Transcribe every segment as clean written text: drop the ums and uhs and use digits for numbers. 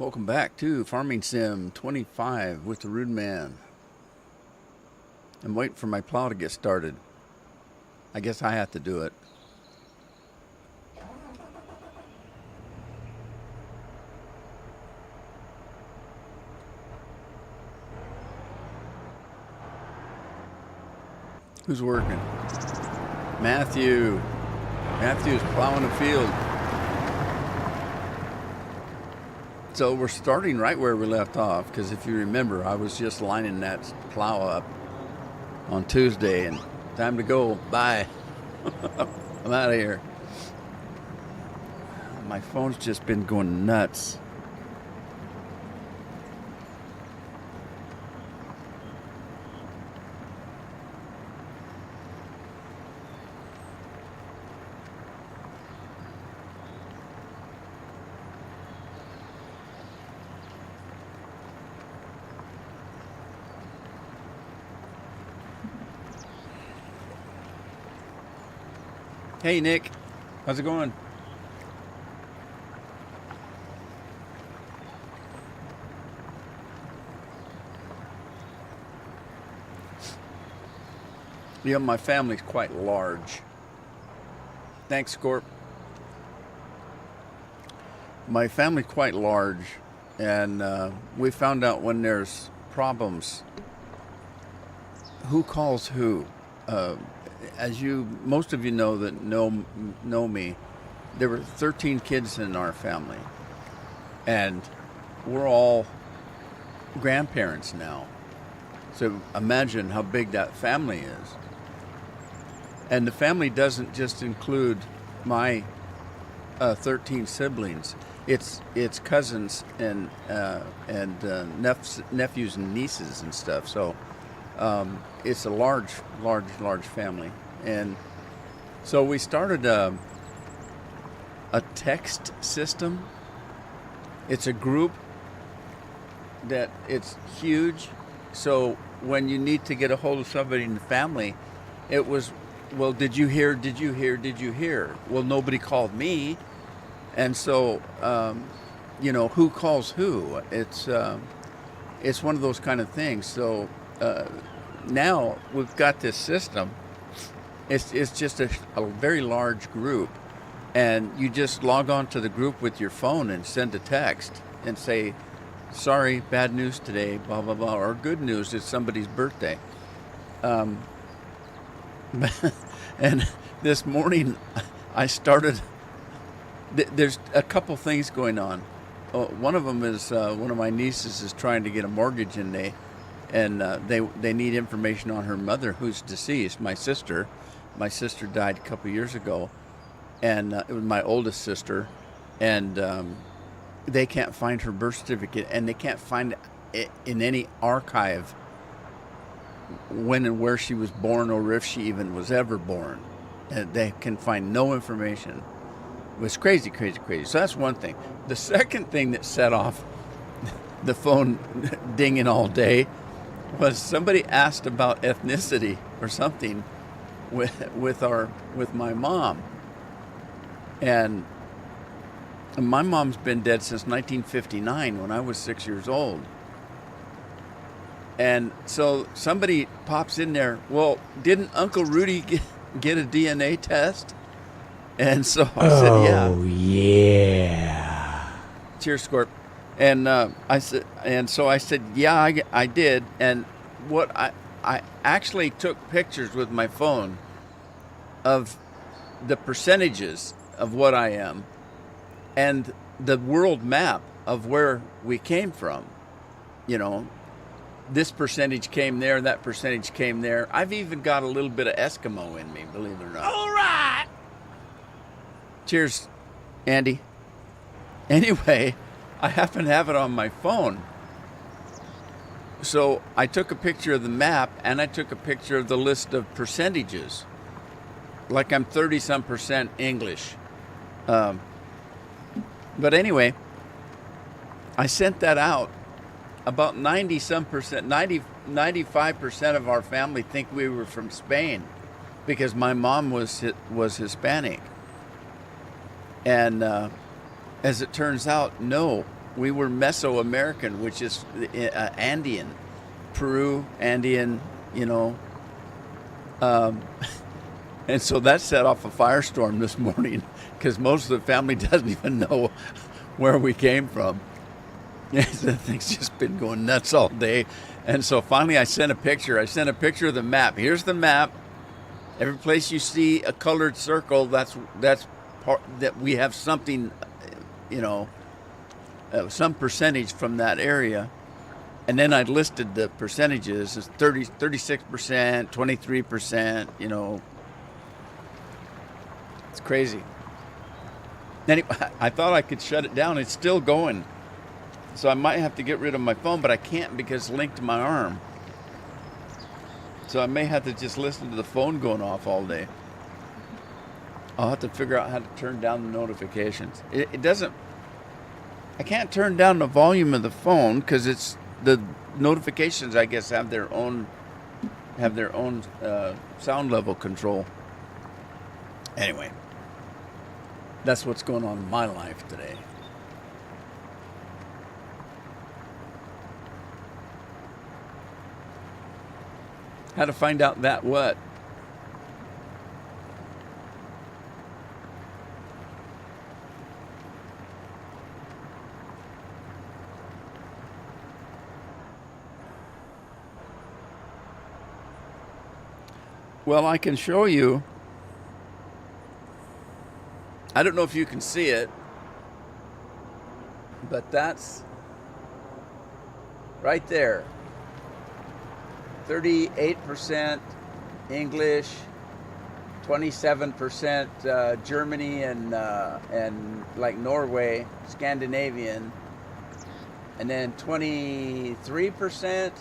Welcome back to Farming Sim 25 with the Rude Man. I'm waiting for my plow to get started. I guess I have to do it. Who's working? Matthew. Matthew's plowing a field. So we're starting right where we left off, because if you remember, I was just lining that plow up on Tuesday, and time to go. Bye. I'm out of here. My phone's just been going nuts. Hey, Nick. How's it going? Yeah, my family's quite large. Thanks, Scorp. My family's quite large, and we found out when there's problems, who calls who. Uh, as most of you know that know me, there were 13 kids in our family, and we're all grandparents now. So imagine how big that family is. And the family doesn't just include my 13 siblings. It's cousins and nephews and nieces and stuff. So it's a large family. And so we started a text system. It's a group that it's huge. So when you need to get a hold of somebody in the family, it was, well, did you hear? Did you hear? Did you hear? Well, nobody called me. And so, who calls who? It's one of those kind of things. So now we've got this system. It's just a very large group, and you just log on to the group with your phone and send a text and say, sorry, bad news today, blah, blah, blah, or good news, it's somebody's birthday. And this morning I started, there's a couple things going on. One of them is one of my nieces is trying to get a mortgage, and they need information on her mother, who's deceased, my sister. My sister died a couple years ago, and it was my oldest sister, and they can't find her birth certificate, and they can't find it in any archive when and where she was born, or if she even was ever born. And they can find no information. It was crazy. So that's one thing. The second thing that set off the phone dinging all day was somebody asked about ethnicity or something with my mom. And my mom's been dead since 1959, when I was 6 years old. And so somebody pops in there, well, didn't Uncle Rudy get a DNA test? And so I said, yeah. Oh, yeah. Cheers, Scorp. And I said, yeah, I did. And what I actually took pictures with my phone of the percentages of what I am, and the world map of where we came from. This percentage came there, that percentage came there. I've even got a little bit of Eskimo in me, believe it or not. All right. Cheers, Andy. Anyway, I happen to have it on my phone. So I took a picture of the map, and I took a picture of the list of percentages. Like I'm 30-some% English. But anyway, I sent that out. About 90-some%, 95% of our family think we were from Spain, because my mom was Hispanic. And as it turns out, no, we were Mesoamerican, which is Andean, Peru, Andean, you know. And so that set off a firestorm this morning because most of the family doesn't even know where we came from. The thing's just been going nuts all day. And so finally I sent a picture. I sent a picture of the map. Here's the map. Every place you see a colored circle, that's part that we have something, you know, some percentage from that area. And then I listed the percentages as 36%, 23%, you know. It's crazy. Anyway, I thought I could shut it down. It's still going. So I might have to get rid of my phone, but I can't because it's linked to my arm. So I may have to just listen to the phone going off all day. I'll have to figure out how to turn down the notifications. It doesn't... I can't turn down the volume of the phone because it's... The notifications, I guess, have their own sound level control. Anyway, that's what's going on in my life today. How to find out that what? Well, I can show you. I don't know if you can see it, but that's right there. 38% English, 27% Germany and like Norway, Scandinavian, and then 23%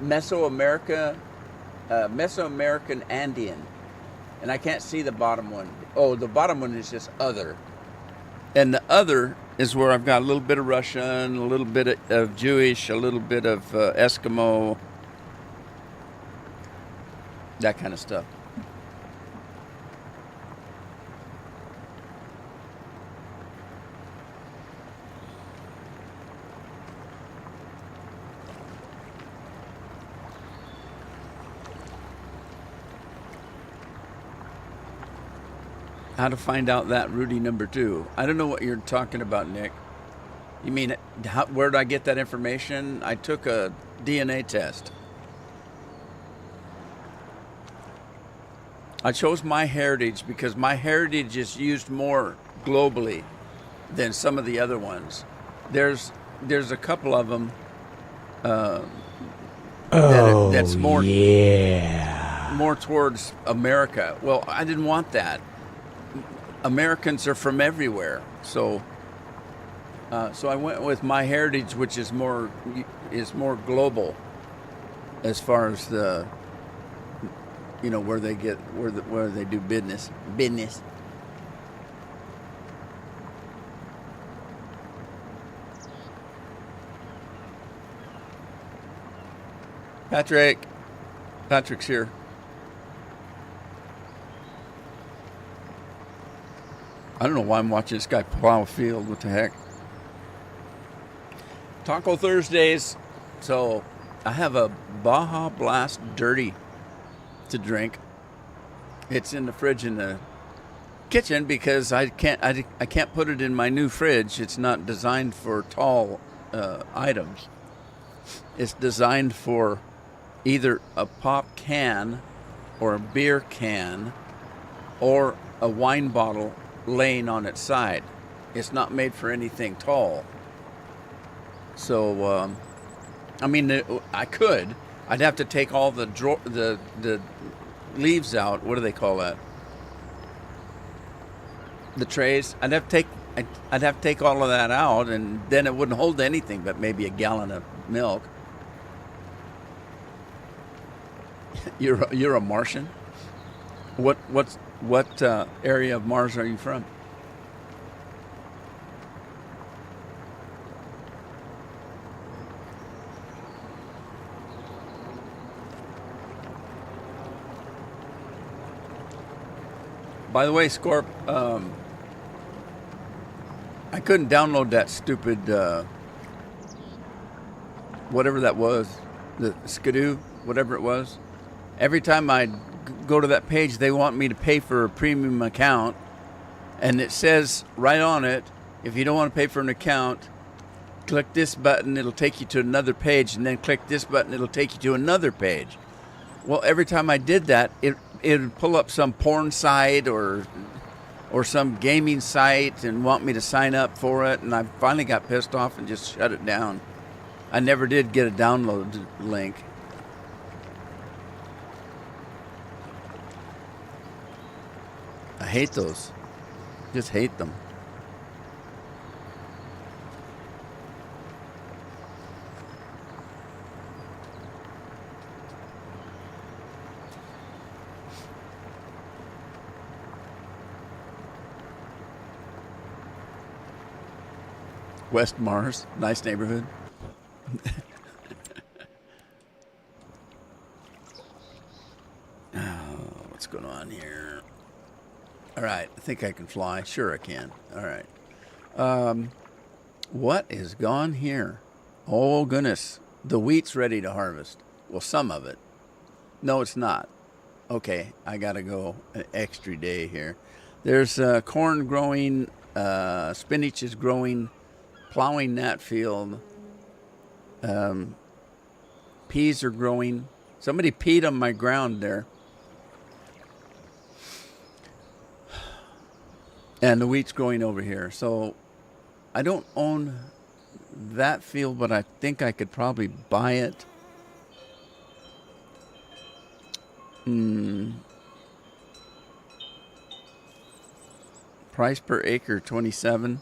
Mesoamerican Andean. And I can't see the bottom one. Oh, the bottom one is just other. And the other is where I've got a little bit of Russian, a little bit of Jewish, a little bit of Eskimo, that kind of stuff. How to find out that, Rudy number 2. I don't know what you're talking about, Nick. You mean, where did I get that information? I took a DNA test. I chose MyHeritage because MyHeritage is used more globally than some of the other ones. There's a couple of them that's more towards America. Well, I didn't want that. Americans are from everywhere, so I went with MyHeritage, which is more global as far as the, you know, where they do business. Patrick's here. I don't know why I'm watching this guy plow a field. What the heck? Taco Thursdays. So I have a Baja Blast Dirty to drink. It's in the fridge in the kitchen because I can't put it in my new fridge. It's not designed for tall items. It's designed for either a pop can or a beer can or a wine bottle laying on its side. It's not made for anything tall. So, I mean, I'd have to take all the leaves out. What do they call that? The trays. I'd have to take all of that out, and then it wouldn't hold anything but maybe a gallon of milk. You're a Martian? What area of Mars are you from? By the way, Scorp, I couldn't download that stupid whatever that was, the Skidoo, whatever it was. Every time I go to that page, they want me to pay for a premium account, and it says right on it, if you don't want to pay for an account, click this button, it'll take you to another page, and then click this button, it'll take you to another page. Well, every time I did that, it would pull up some porn site or some gaming site and want me to sign up for it, and I finally got pissed off and just shut it down. I never did get a download link. I hate those. Just hate them. West Mars, nice neighborhood. What's going on here? All right, I think I can fly. Sure I can. All right. What is gone here? Oh, goodness. The wheat's ready to harvest. Well, some of it. No, it's not. Okay, I got to go an extra day here. There's corn growing, spinach is growing, plowing that field. Peas are growing. Somebody peed on my ground there. And the wheat's growing over here. So I don't own that field, but I think I could probably buy it. Price per acre, 27.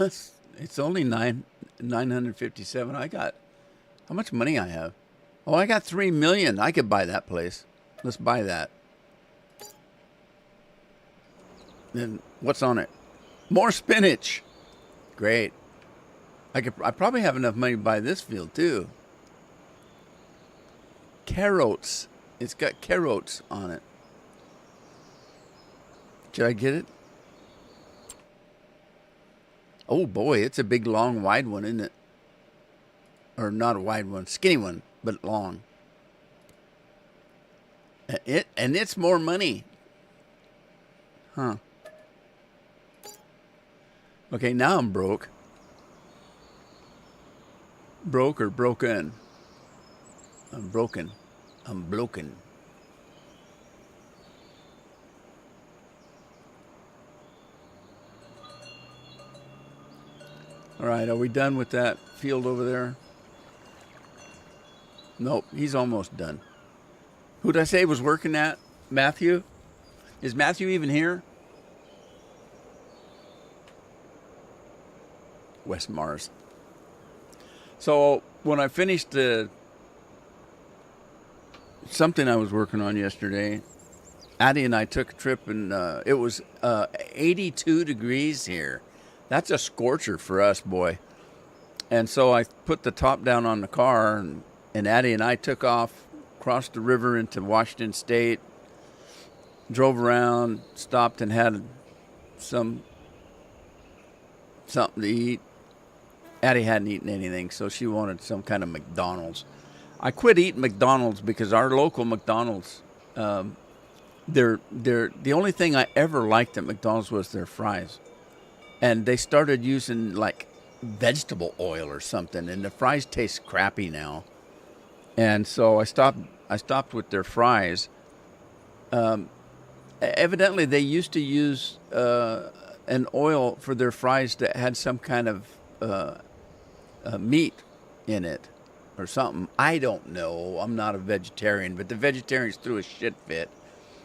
It's only 957. I got, how much money I have? Oh, I got 3 million. I could buy that place. Let's buy that. Then what's on it? More spinach. Great. I probably have enough money to buy this field too. Carrots. It's got carrots on it. Should I get it? Oh boy, it's a big, long, wide one, isn't it? Or not a wide one, skinny one, but long. And it's more money. Huh. Okay, now I'm broke. Broke or broken? I'm broken. I'm broken. All right, are we done with that field over there? Nope, he's almost done. Who'd I say was working at? Matthew? Is Matthew even here? West Mars. So when I finished something I was working on yesterday, Addie and I took a trip, and it was 82 degrees here. That's a scorcher for us, boy. And so I put the top down on the car, and Addie and I took off, crossed the river into Washington State, drove around, stopped and had something to eat. Addie hadn't eaten anything, so she wanted some kind of McDonald's. I quit eating McDonald's because our local McDonald's, they're the only thing I ever liked at McDonald's was their fries. And they started using like vegetable oil or something, and the fries taste crappy now. And so I stopped with their fries. Evidently, they used to use an oil for their fries that had some kind of meat in it or something. I don't know. I'm not a vegetarian, but the vegetarians threw a shit fit.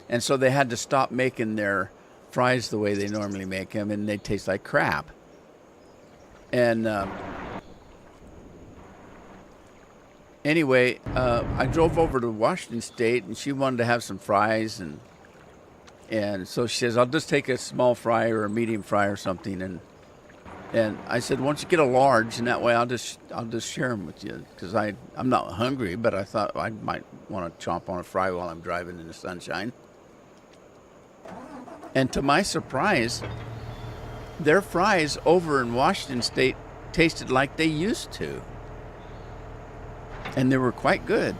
And so they had to stop making their fries the way they normally make them, and they taste like crap. And anyway, I drove over to Washington State, and she wanted to have some fries, and so she says, I'll just take a small fry or a medium fry or something. And I said, "Why don't you get a large, and that way I'll just share them with you, because I'm not hungry, but I thought I might want to chomp on a fry while I'm driving in the sunshine." And to my surprise, their fries over in Washington State tasted like they used to, and they were quite good.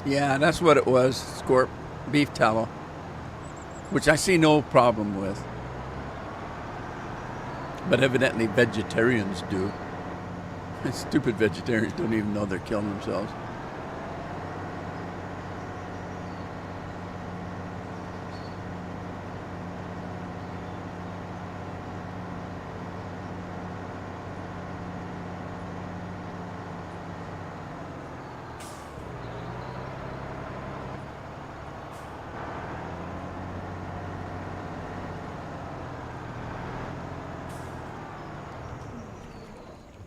Yeah, that's what it was, Scorp. Beef tallow, which I see no problem with. But evidently vegetarians do. Stupid vegetarians don't even know they're killing themselves.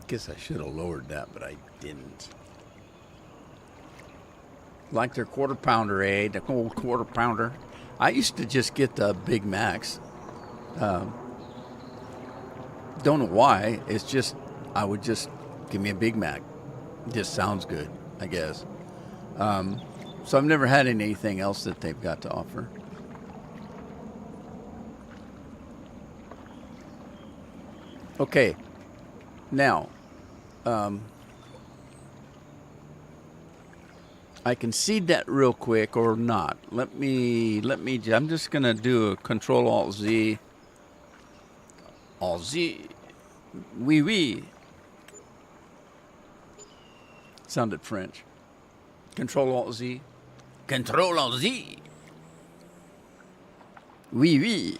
Guess I should have lowered that, but I didn't. Like their quarter pounder, eh? The old quarter pounder. I used to just get the Big Macs. Don't know why. It's just, I would just give me a Big Mac. It just sounds good, I guess. So I've never had anything else that they've got to offer. Okay. Now, I can seed that real quick or not. Let me, I'm just going to do a Control Alt Z. Alt Z. Oui, oui. Sounded French. Control Alt Z. Control Alt Z. Oui, oui.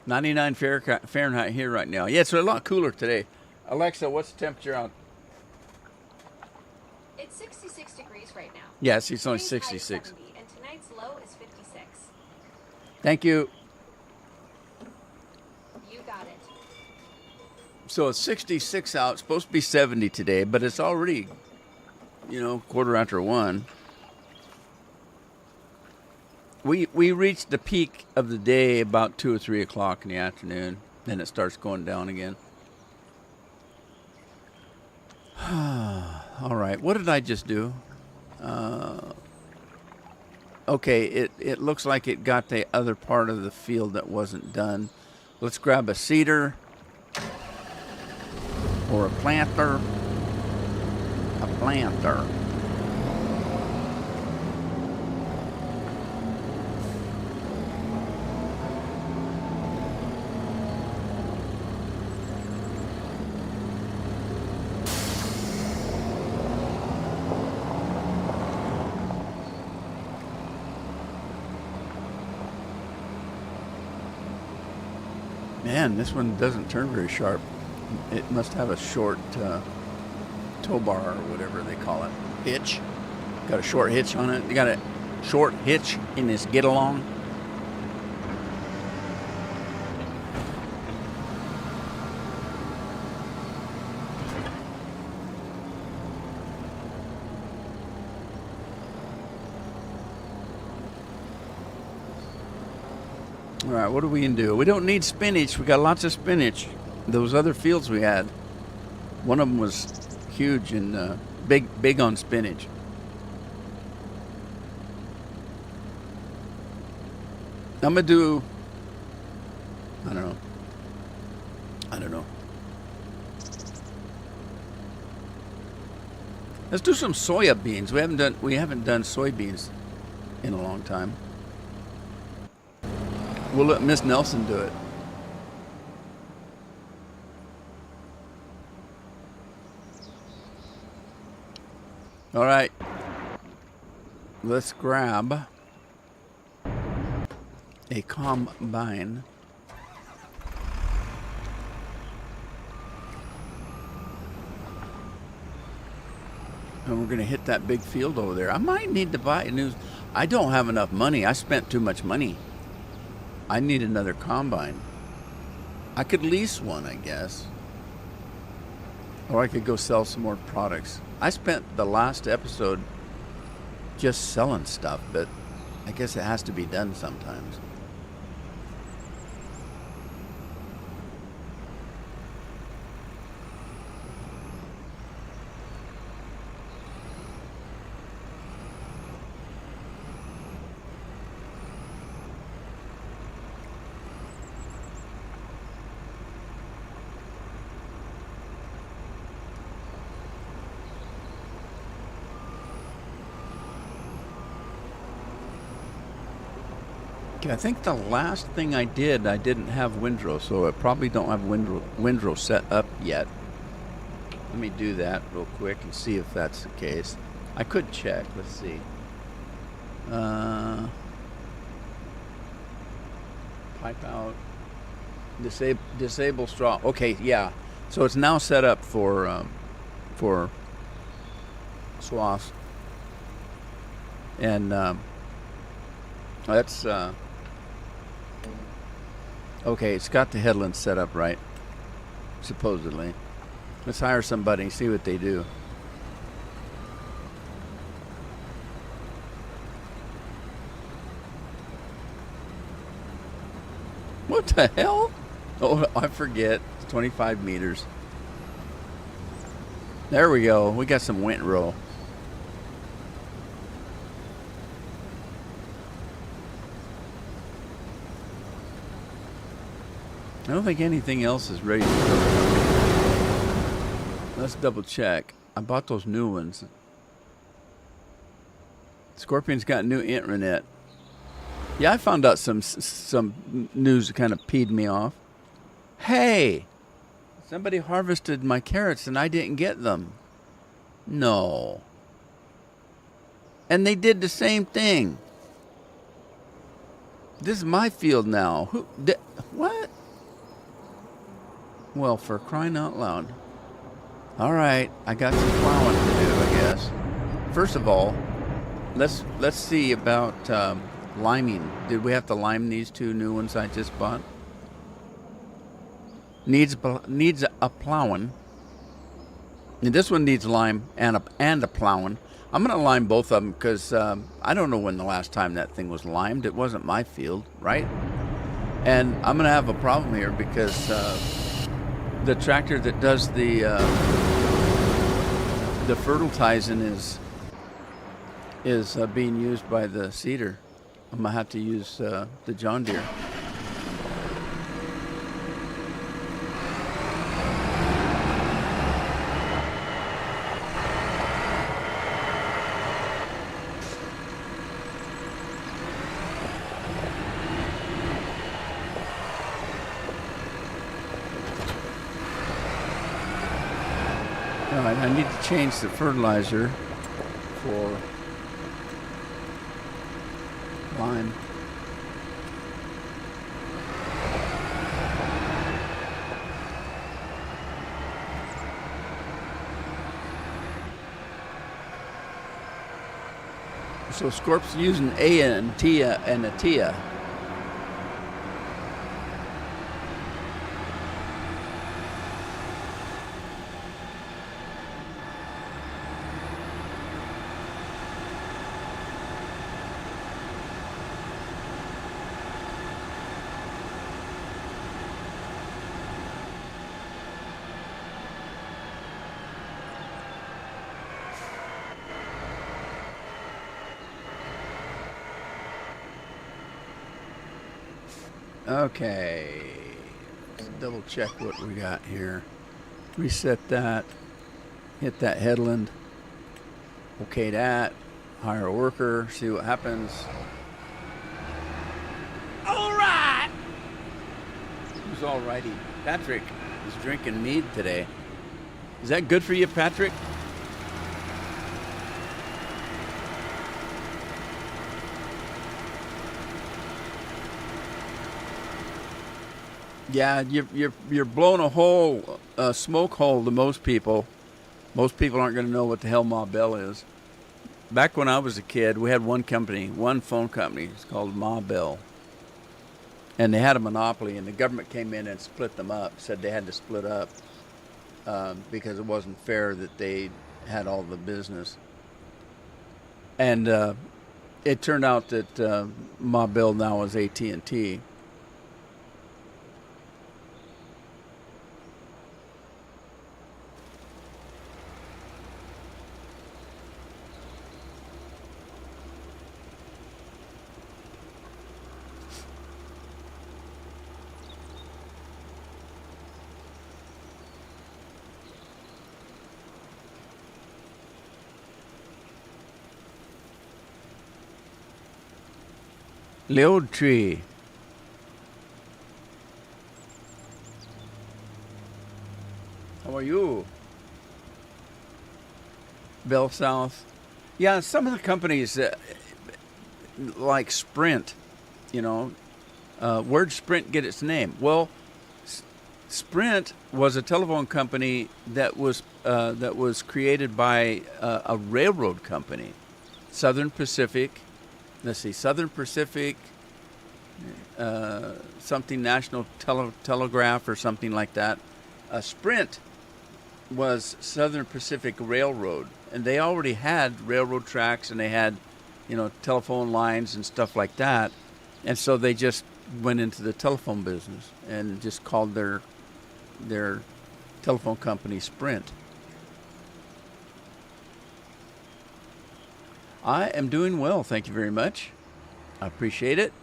.99 Fahrenheit here right now. Yeah, it's a lot cooler today. Alexa, what's the temperature out? It's 66 degrees right now. Yes, it's only Today's high is 66. 70, and tonight's low is 56. Thank you. You got it. So it's 66 out. It's supposed to be 70 today, but it's already, quarter after 1. We reached the peak of the day about 2 or 3 o'clock in the afternoon. Then it starts going down again. All right. What did I just do? Okay. It looks like it got the other part of the field that wasn't done. Let's grab a seeder or a planter. A planter. Man, this one doesn't turn very sharp. It must have a short tow bar or whatever they call it. Hitch. Got a short hitch on it. You got a short hitch in this get along. All right, what are we going to do? We don't need spinach. We got lots of spinach. Those other fields we had, one of them was huge and big on spinach. I'm going to do, I don't know. Let's do some soya beans. We haven't done soybeans in a long time. We'll let Miss Nelson do it. All right. Let's grab a combine. And we're going to hit that big field over there. I might need to buy a new. I don't have enough money. I spent too much money. I need another combine. I could lease one, I guess. Or I could go sell some more products. I spent the last episode just selling stuff, but I guess it has to be done sometimes. Okay, I think the last thing I didn't have windrow, so I probably don't have windrow set up yet. Let me do that real quick and see if that's the case. I could check. Let's see. Pipe out. Disable straw. Okay, yeah. So it's now set up for swaths, and that's okay. It's got the headland set up right, supposedly. Let's hire somebody and see what they do. What the hell? Oh, I forget. It's 25 meters. There we go. We got some windrow. I don't think anything else is ready to go. Let's double check. I bought those new ones. Scorpion's got new internet. Yeah, I found out some news that kind of peed me off. Hey, somebody harvested my carrots and I didn't get them. No. And they did the same thing. This is my field now. What? Well, for crying out loud. All right, I got some plowing to do, I guess. First of all, let's see about liming. Did we have to lime these two new ones I just bought? Needs a plowing. And this one needs lime and a plowing. I'm gonna lime both of them because I don't know when the last time that thing was limed. It wasn't my field, right? And I'm gonna have a problem here because the tractor that does the fertilizing is being used by the seeder. I'm gonna have to use the John Deere. All right, I need to change the fertilizer for lime. So Scorp's using A and Tia and a Tia. Okay, let's double check what we got here. Reset that, hit that headland, okay that, hire a worker, see what happens. All right. Who's all righty? Patrick is drinking mead today. Is that good for you, Patrick? Yeah, you're blowing a hole, smoke hole to most people Most people aren't going to know what the hell Ma Bell is. Back when I was a kid, we had one phone company. It's called Ma Bell. And they had a monopoly, and the government came in and split them up, said they had to split up because it wasn't fair that they had all the business. And it turned out that Ma Bell now is AT&T. Liu Tree. How are you? Bell South. Yeah, some of the companies like Sprint, where'd Sprint get its name? Well, Sprint was a telephone company that was created by a railroad company, Southern Pacific. Let's see, Southern Pacific, something National Telegraph or something like that. Sprint was Southern Pacific Railroad, and they already had railroad tracks, and they had, telephone lines and stuff like that. And so they just went into the telephone business and just called their telephone company Sprint. I am doing well, thank you very much. I appreciate it.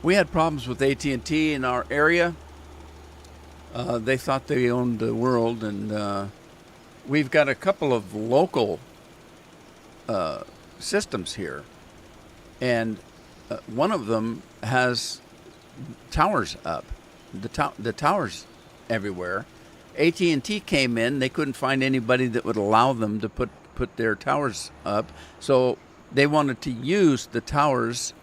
We had problems with AT&T in our area. They thought they owned the world, and we've got a couple of local systems here, and one of them has towers up. The towers everywhere. AT&T came in. They couldn't find anybody that would allow them to put their towers up, so they wanted to use the towers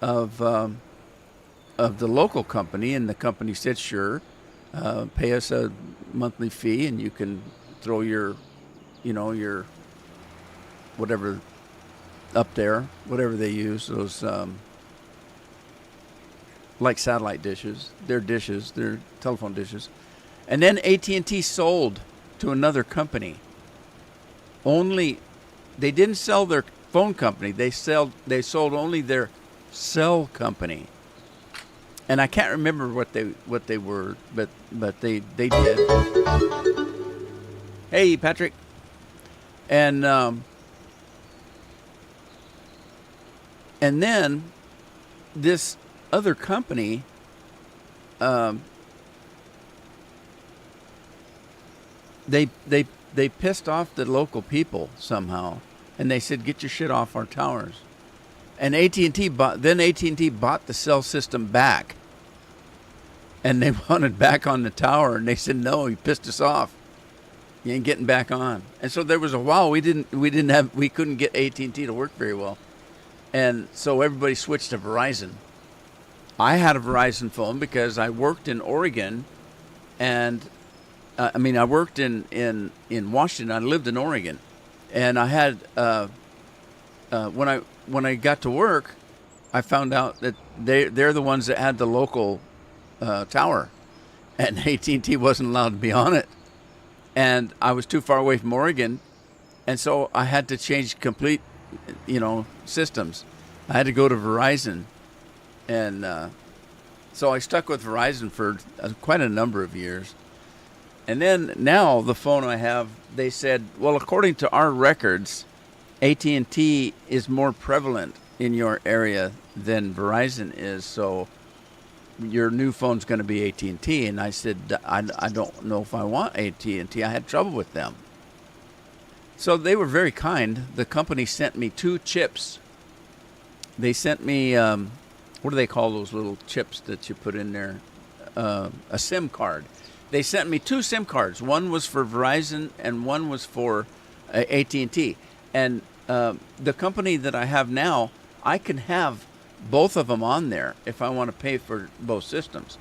of the local company, and the company said, "Sure, pay us a monthly fee, and you can throw your whatever up there, whatever they use, those like satellite dishes, their telephone dishes." And then AT&T sold to another company. They didn't sell their phone company. They sold only their cell company. And I can't remember what they were, but they did. Hey, Patrick. And then this other company they pissed off the local people somehow, and they said, "Get your shit off our towers." And AT&T bought the cell system back, and they wanted back on the tower, and they said, "No, you pissed us off. You ain't getting back on." And so there was a while we couldn't get AT&T to work very well, and so everybody switched to Verizon. I had a Verizon phone because I worked in Oregon, and I worked in Washington. I lived in Oregon, and I had when I got to work, I found out that they're the ones that had the local tower, and AT&T wasn't allowed to be on it, and I was too far away from Oregon, and so I had to change complete, systems. I had to go to Verizon, and so I stuck with Verizon for quite a number of years. And then now the phone I have, they said, well, according to our records, AT&T is more prevalent in your area than Verizon is, so your new phone's going to be AT&T. And I said, I don't know if I want AT&T. I had trouble with them. So they were very kind. The company sent me 2 chips. They sent me, what do they call those little chips that you put in there? A SIM card. they sent me 2 SIM cards. One was for Verizon and one was for AT&T. And the company that I have now, I can have both of them on there if I want to pay for both systems.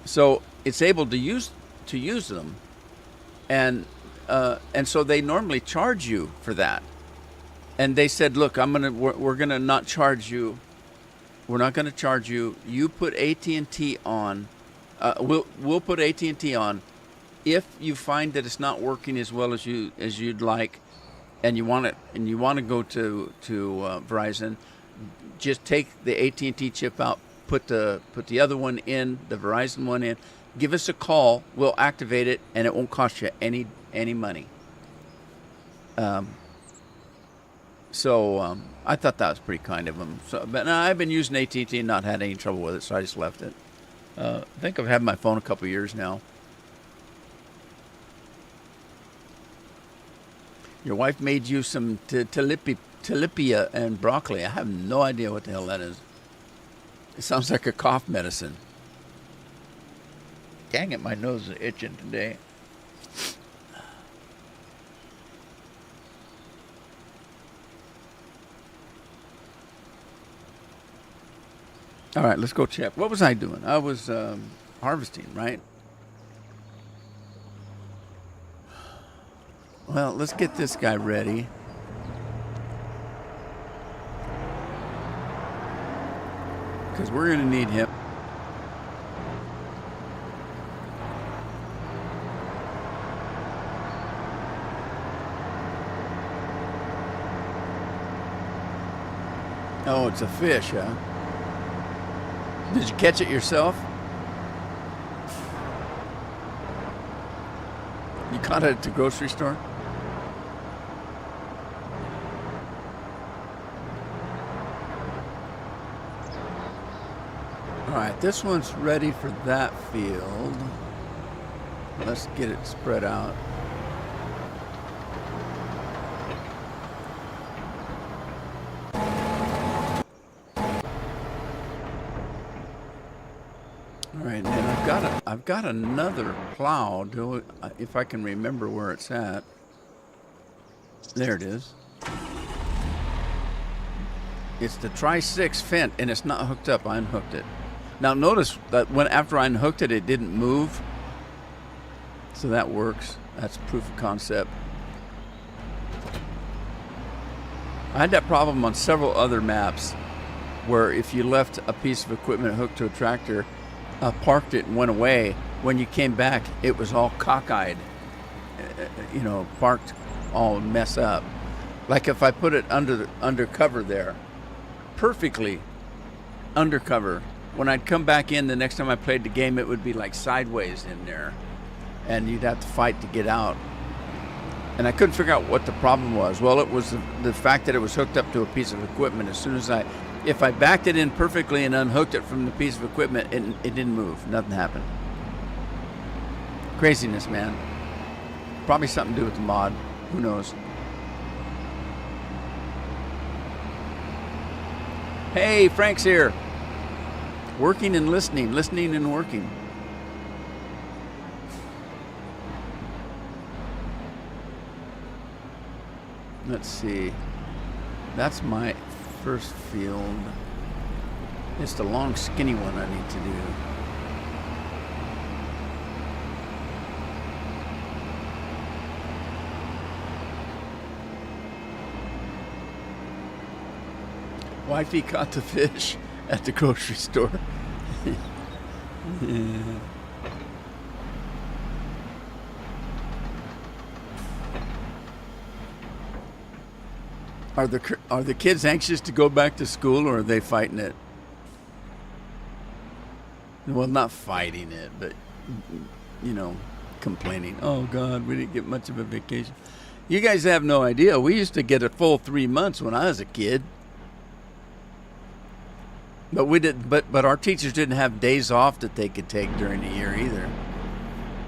So it's able to use them, and so they normally charge you for that. And they said, look, we're gonna not charge you. We're not gonna charge you. You put AT&T on. We'll put AT&T on if you find that it's not working as well as you'd like, and you want to go to Verizon. Just take the AT&T chip out, put the other one in, the Verizon one in. Give us a call. We'll activate it, and it won't cost you any money. So I thought that was pretty kind of them. So, but I've been using AT&T and not had any trouble with it, so I just left it. I think I've had my phone a couple of years now. Your wife made you some tilapia and broccoli. I have no idea what the hell that is. It sounds like a cough medicine. Dang it, my nose is itching today. All right, let's go check. What was I doing? I was harvesting, right? Well, let's get this guy ready. Because we're going to need him. Oh, it's a fish, huh? Did you catch it yourself? You caught it at the grocery store? All right, this one's ready for that field. Let's get it spread out. All right, and I've got another plow. If I can remember where it's at. There it is. It's the Tri-6 Fendt, and it's not hooked up. I unhooked it. Now notice that after I unhooked it, it didn't move. So that works. That's proof of concept. I had that problem on several other maps where if you left a piece of equipment hooked to a tractor, parked it and went away, when you came back, it was all cockeyed, parked all mess up. Like if I put it under cover there, perfectly undercover. When I'd come back in the next time I played the game, it would be like sideways in there, and you'd have to fight to get out. And I couldn't figure out what the problem was. Well, it was the fact that it was hooked up to a piece of equipment. As soon as if I backed it in perfectly and unhooked it from the piece of equipment, it didn't move. Nothing happened. Craziness, man. Probably something to do with the mod. Who knows? Hey, Frank's here. Working and listening and working. Let's see. That's my first field. It's the long, skinny one I need to do. Wifey caught the fish at the grocery store. Yeah. Are the kids anxious to go back to school, or are they fighting it? Well, not fighting it, but complaining. Oh God, we didn't get much of a vacation. You guys have no idea. We used to get a full 3 months when I was a kid. But we did. But our teachers didn't have days off that they could take during the year either.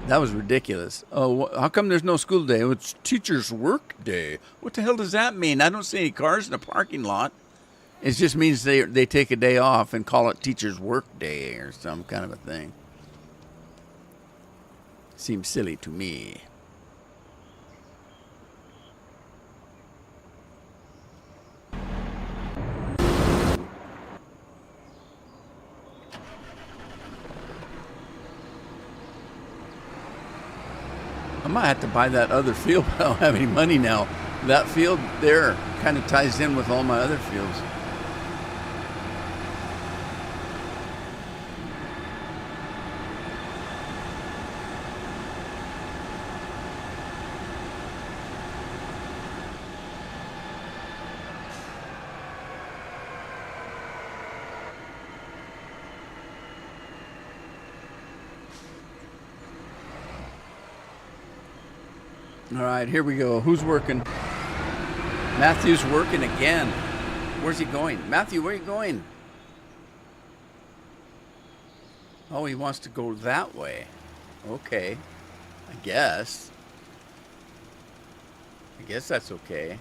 That was ridiculous. Oh, how come there's no school day? Oh, it's teacher's work day. What the hell does that mean? I don't see any cars in the parking lot. It just means they take a day off and call it teacher's work day or some kind of a thing. Seems silly to me. I might have to buy that other field, but I don't have any money now. That field there kind of ties in with all my other fields. All right, here we go. Who's working? Matthew's working again. Where's he going? Matthew, where are you going? Oh, he wants to go that way. Okay. I guess that's okay.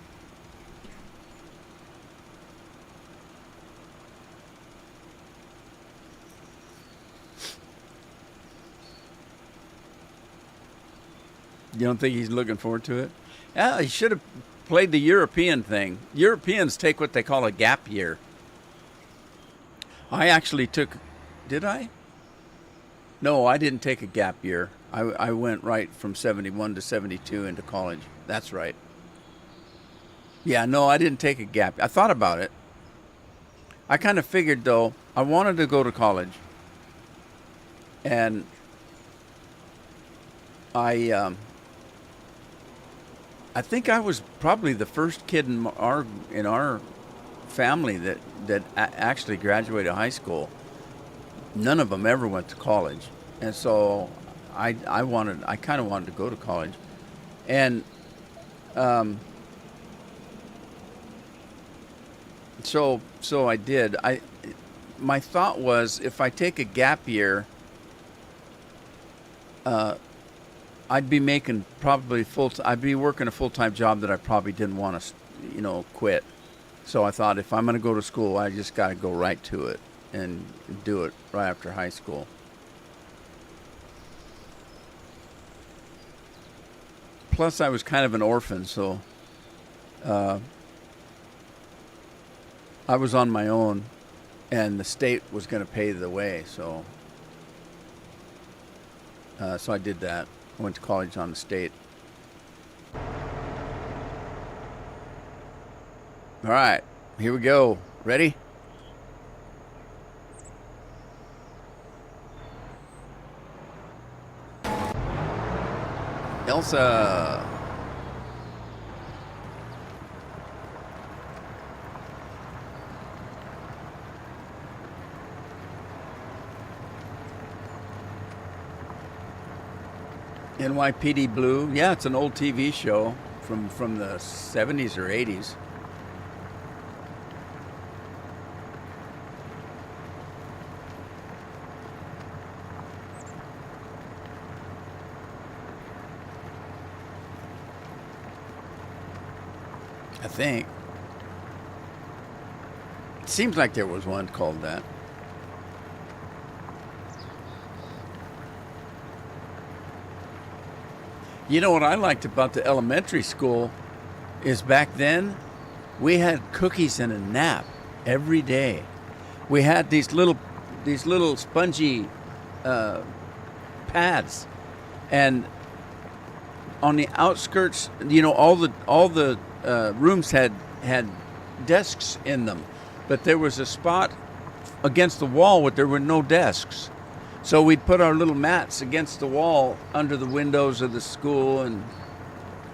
You don't think he's looking forward to it? Yeah, he should have played the European thing. Europeans take what they call a gap year. I actually took... Did I? No, I didn't take a gap year. I went right from 71 to 72 into college. That's right. Yeah, no, I didn't take a gap. I thought about it. I kind of figured, though, I wanted to go to college. And I think I was probably the first kid in our family that actually graduated high school. None of them ever went to college, and so I kind of wanted to go to college, and so I did. My thought was, if I take a gap year, I'd be making probably I'd be working a full-time job that I probably didn't want to, quit. So I thought, if I'm going to go to school, I just got to go right to it and do it right after high school. Plus, I was kind of an orphan, so I was on my own, and the state was going to pay the way. So I did that. I went to college on the state. All right, here we go. Ready? Elsa. NYPD Blue. Yeah, it's an old TV show from the 70s or 80s. I think. It seems like there was one called that. You know what I liked about the elementary school is back then we had cookies and a nap every day. We had these little spongy pads, and on the outskirts, all the rooms had desks in them, but there was a spot against the wall where there were no desks. So we'd put our little mats against the wall under the windows of the school,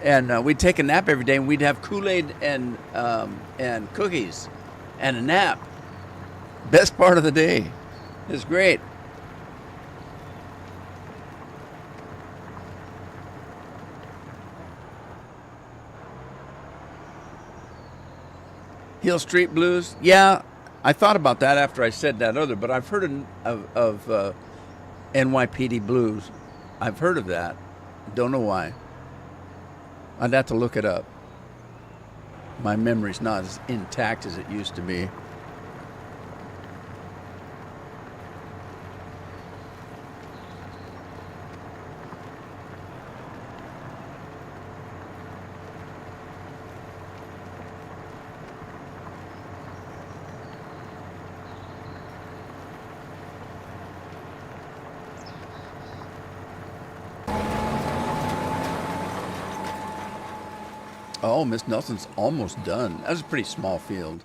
and we'd take a nap every day, and we'd have Kool-Aid and cookies and a nap. Best part of the day. It was great. Hill Street Blues. Yeah, I thought about that after I said that other, but I've heard of NYPD Blues. I've heard of that. Don't know why. I'd have to look it up. My memory's not as intact as it used to be. Oh, Miss Nelson's almost done. That was a pretty small field.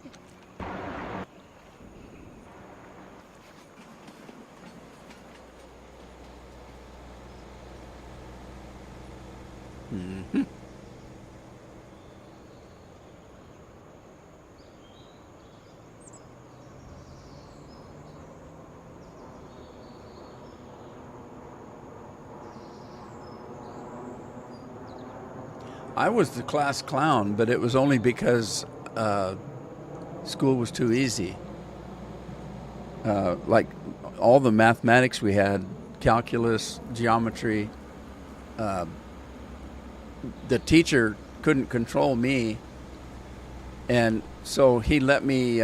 I was the class clown, but it was only because school was too easy. Like all the mathematics we had, calculus, geometry, the teacher couldn't control me, and so he let me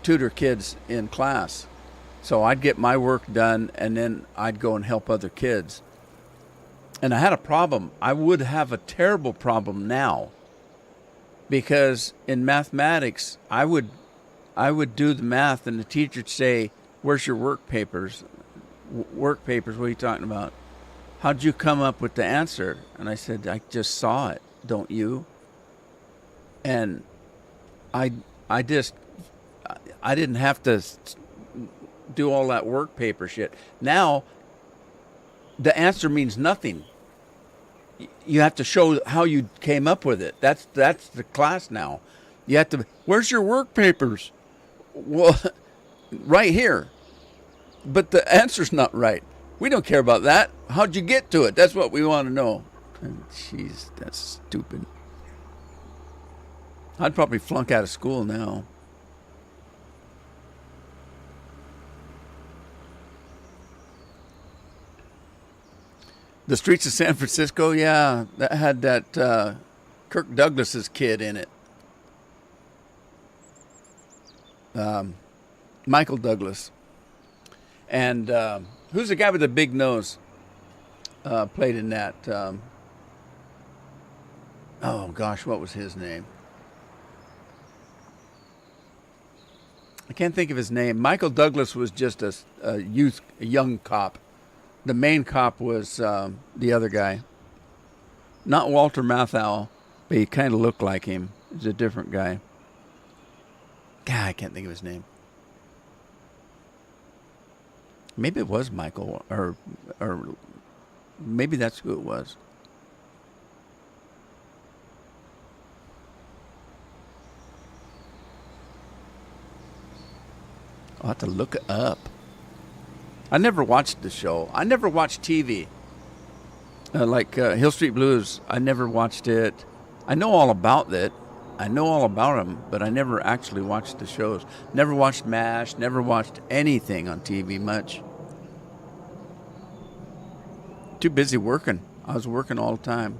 tutor kids in class. So I'd get my work done, and then I'd go and help other kids. And I had a problem. I would have a terrible problem now, because in mathematics, I would do the math, and the teacher would say, "Where's your work papers? Work papers? What are you talking about? How'd you come up with the answer?" And I said, "I just saw it. Don't you?" And I didn't have to do all that work paper shit. Now, the answer means nothing. You have to show how you came up with it. That's the class now. You have to. Where's your work papers? Well, right here. But the answer's not right. We don't care about that. How'd you get to it? That's what we want to know. Jeez, that's stupid. I'd probably flunk out of school now. The Streets of San Francisco, yeah, that had that Kirk Douglas's kid in it. Michael Douglas. And who's the guy with the big nose? Played in that. Oh gosh, what was his name? I can't think of his name. Michael Douglas was just a young cop. The main cop was the other guy. Not Walter Matthau, but he kind of looked like him. He's a different guy. God, I can't think of his name. Maybe it was Michael, or maybe that's who it was. I'll have to look it up. I never watched the show. I never watched TV. Like Hill Street Blues, I never watched it. I know all about it. I know all about them, but I never actually watched the shows. Never watched MASH, never watched anything on TV much. Too busy working. I was working all the time.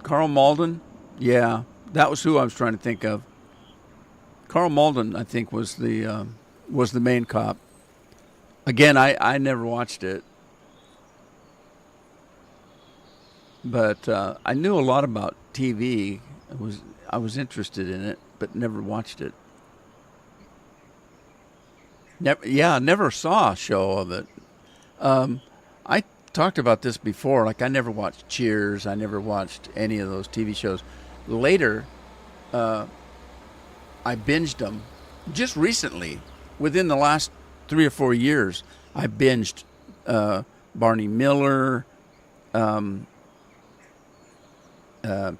Carl Malden? Yeah, that was who I was trying to think of. Carl Malden, I think, was the main cop. Again, I never watched it, but I knew a lot about TV. I was interested in it, but never watched it. Never saw a show of it. I talked about this before. Like, I never watched Cheers. I never watched any of those TV shows. Later, I binged them just recently. Within the last 3 or 4 years, I binged Barney Miller,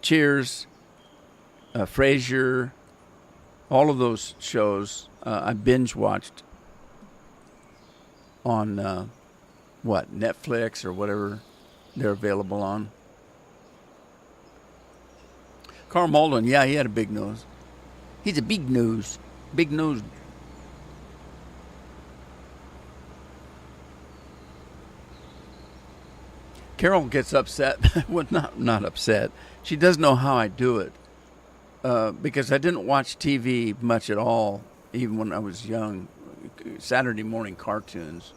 Cheers, Frasier, all of those shows I binge watched on Netflix or whatever they're available on. Carl Malden, yeah, he had a big nose. He's a big nose. Big nose. Carol gets upset. Well, not upset. She does know how I do it. Because I didn't watch TV much at all, even when I was young. Saturday morning cartoons,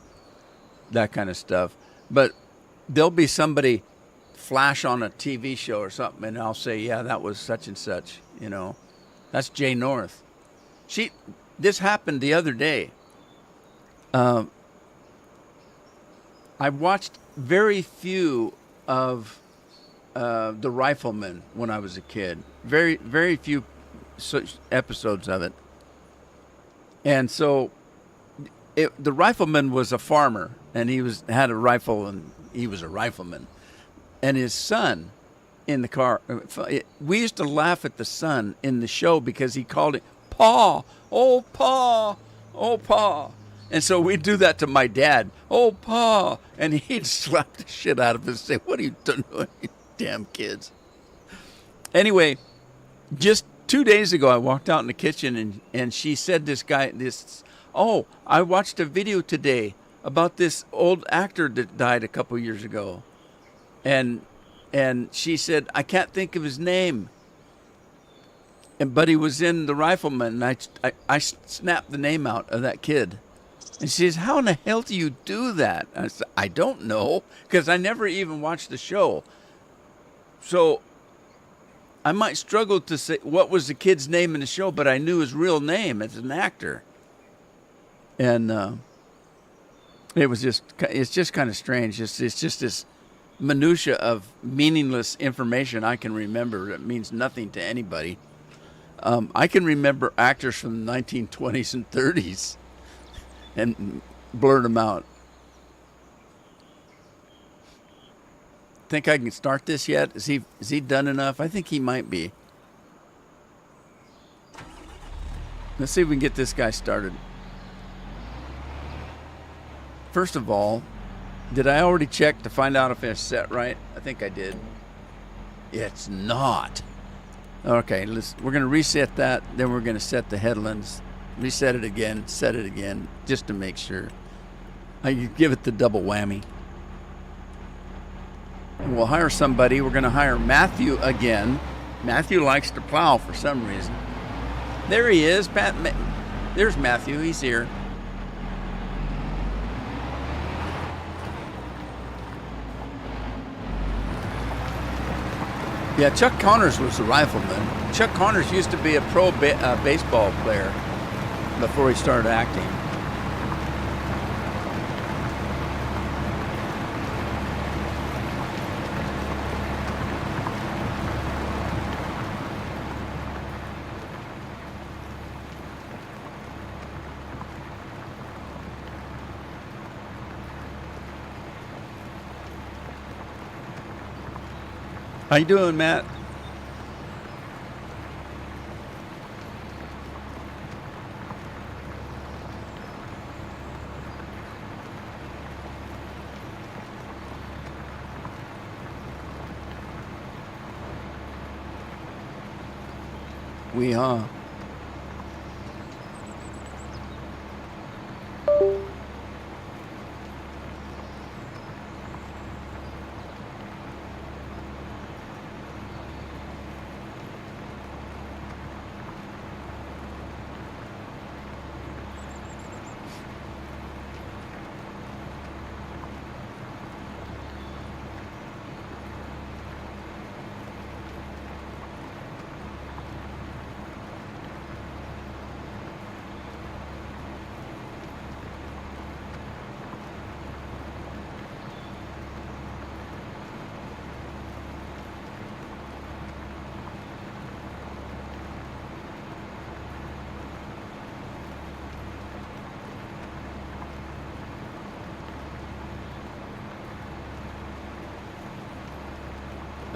that kind of stuff. But there'll be somebody flash on a TV show or something, and I'll say, yeah, that was such and such, you know. That's Jay North. This happened the other day. I watched very few of The Rifleman when I was a kid. Very, very few episodes of it. And so the Rifleman was a farmer, and he had a rifle, and he was a rifleman. And his son in the car, we used to laugh at the son in the show because he called it Pa, oh Pa, oh Pa. And so we'd do that to my dad, oh Pa, and he'd slap the shit out of us and say, what are you doing, you damn kids? Anyway, just 2 days ago, I walked out in the kitchen, and she said, I watched a video today about this old actor that died a couple years ago. And she said, I can't think of his name. But he was in The Rifleman, and I snapped the name out of that kid. And she says, how in the hell do you do that? I said, I don't know, because I never even watched the show. So I might struggle to say what was the kid's name in the show, but I knew his real name as an actor. And it's just kind of strange. It's just this minutia of meaningless information I can remember. It means nothing to anybody. I can remember actors from the 1920s and 30s and blurt them out. Think I can start this yet? Is he done enough? I think he might be. Let's see if we can get this guy started. First of all, did I already check to find out if it's set right? I think I did. It's not. Okay, we're going to reset that. Then we're going to set the headlands. Reset it again. Set it again. Just to make sure. I give it the double whammy. And we'll hire somebody. We're going to hire Matthew again. Matthew likes to plow for some reason. There he is. There's Matthew. He's here. Yeah, Chuck Connors was the rifleman. Chuck Connors used to be a pro baseball player before he started acting. How you doing, Matt? Huh?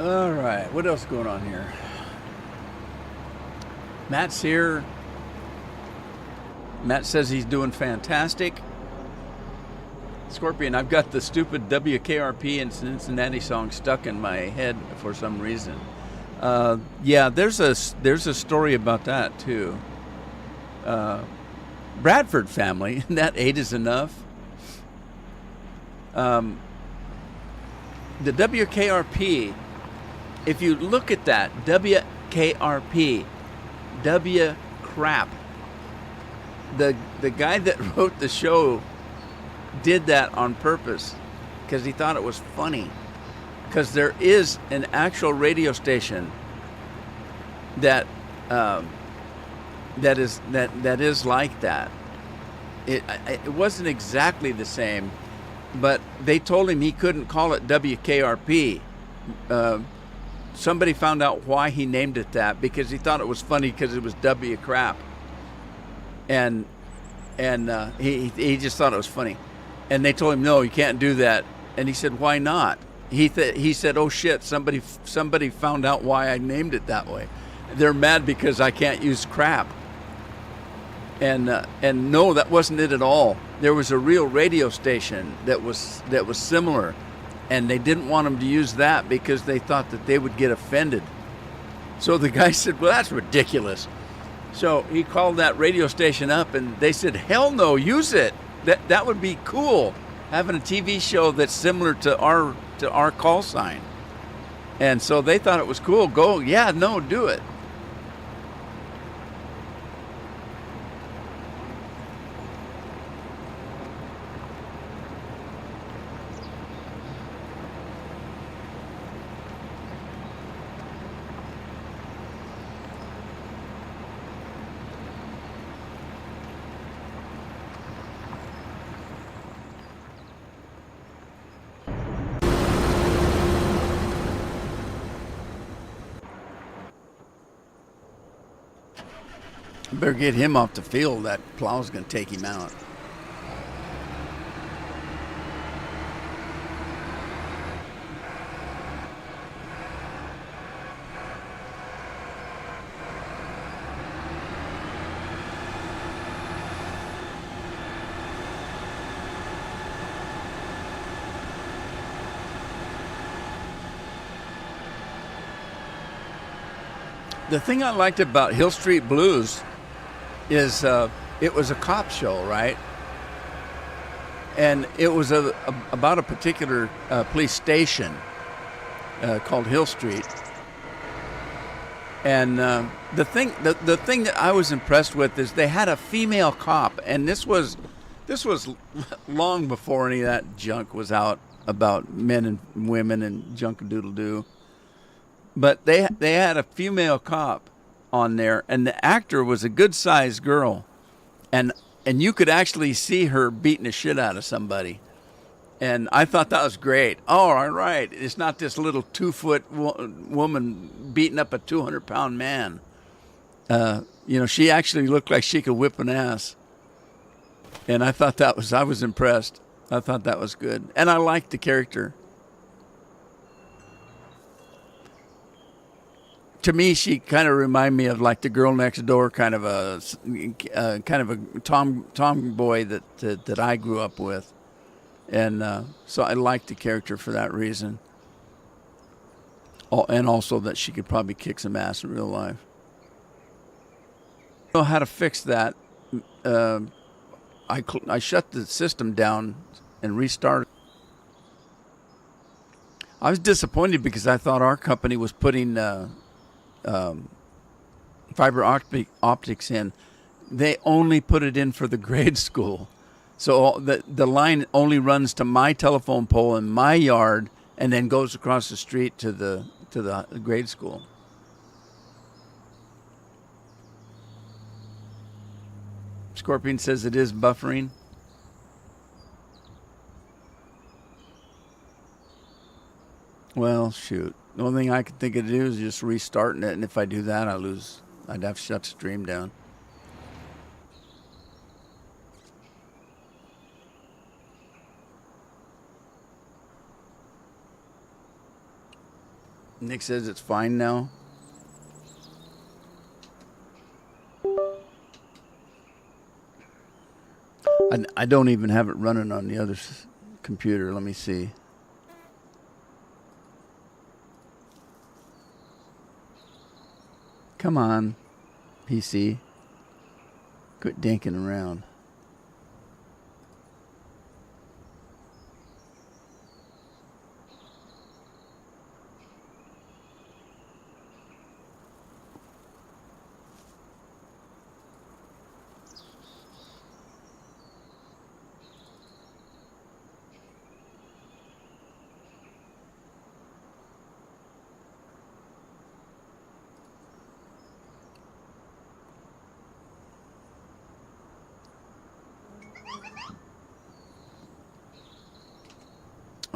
All right, what else going on here? Matt's here. Matt says he's doing fantastic. Scorpion, I've got the stupid WKRP and Cincinnati song stuck in my head for some reason. Yeah, there's a story about that too. Bradford family, that 8 is enough. The WKRP, if you look at that, WKRP, W crap. The guy that wrote the show did that on purpose because he thought it was funny. Because there is an actual radio station that is like that. It wasn't exactly the same, but they told him he couldn't call it WKRP. Somebody found out why he named it that, because he thought it was funny because it was W crap, and he just thought it was funny, and they told him, no, you can't do that, and he said, why not? He said, oh shit, somebody found out why I named it that way. They're mad because I can't use crap. And no, that wasn't it at all. There was a real radio station that was similar, and they didn't want him to use that because they thought that they would get offended. So the guy said, well, that's ridiculous. So he called that radio station up, and they said, hell no, use it. That would be cool, having a TV show that's similar to our call sign. And so they thought it was cool. Go, yeah, no, do it. Better get him off the field. That plow's going to take him out. The thing I liked about Hill Street Blues is it was a cop show, right? And it was about a particular police station called Hill Street. And the thing that I was impressed with is they had a female cop, and this was long before any of that junk was out about men and women and junk-a-doodle-doo. But they had a female cop on there, and the actor was a good-sized girl, and you could actually see her beating the shit out of somebody, and I thought that was great. Oh, all right, it's not this little 2-foot woman beating up a 200-pound man. She actually looked like she could whip an ass, and I was impressed. I thought that was good, and I liked the character. To me, she kind of reminded me of like the girl next door, kind of a tomboy that I grew up with, and so I liked the character for that reason. Oh, and also that she could probably kick some ass in real life. I don't know how to fix that. I shut the system down and restarted. I was disappointed because I thought our company was putting fiber optics in. They only put it in for the grade school, so the line only runs to my telephone pole in my yard and then goes across the street to the grade school. Scorpion says it is buffering. Well, shoot. The only thing I could think of to do is just restarting it, and if I do that, I'd have to shut the stream down. Nick says it's fine now. I don't even have it running on the other computer. Let me see. Come on, PC. Quit dinking around.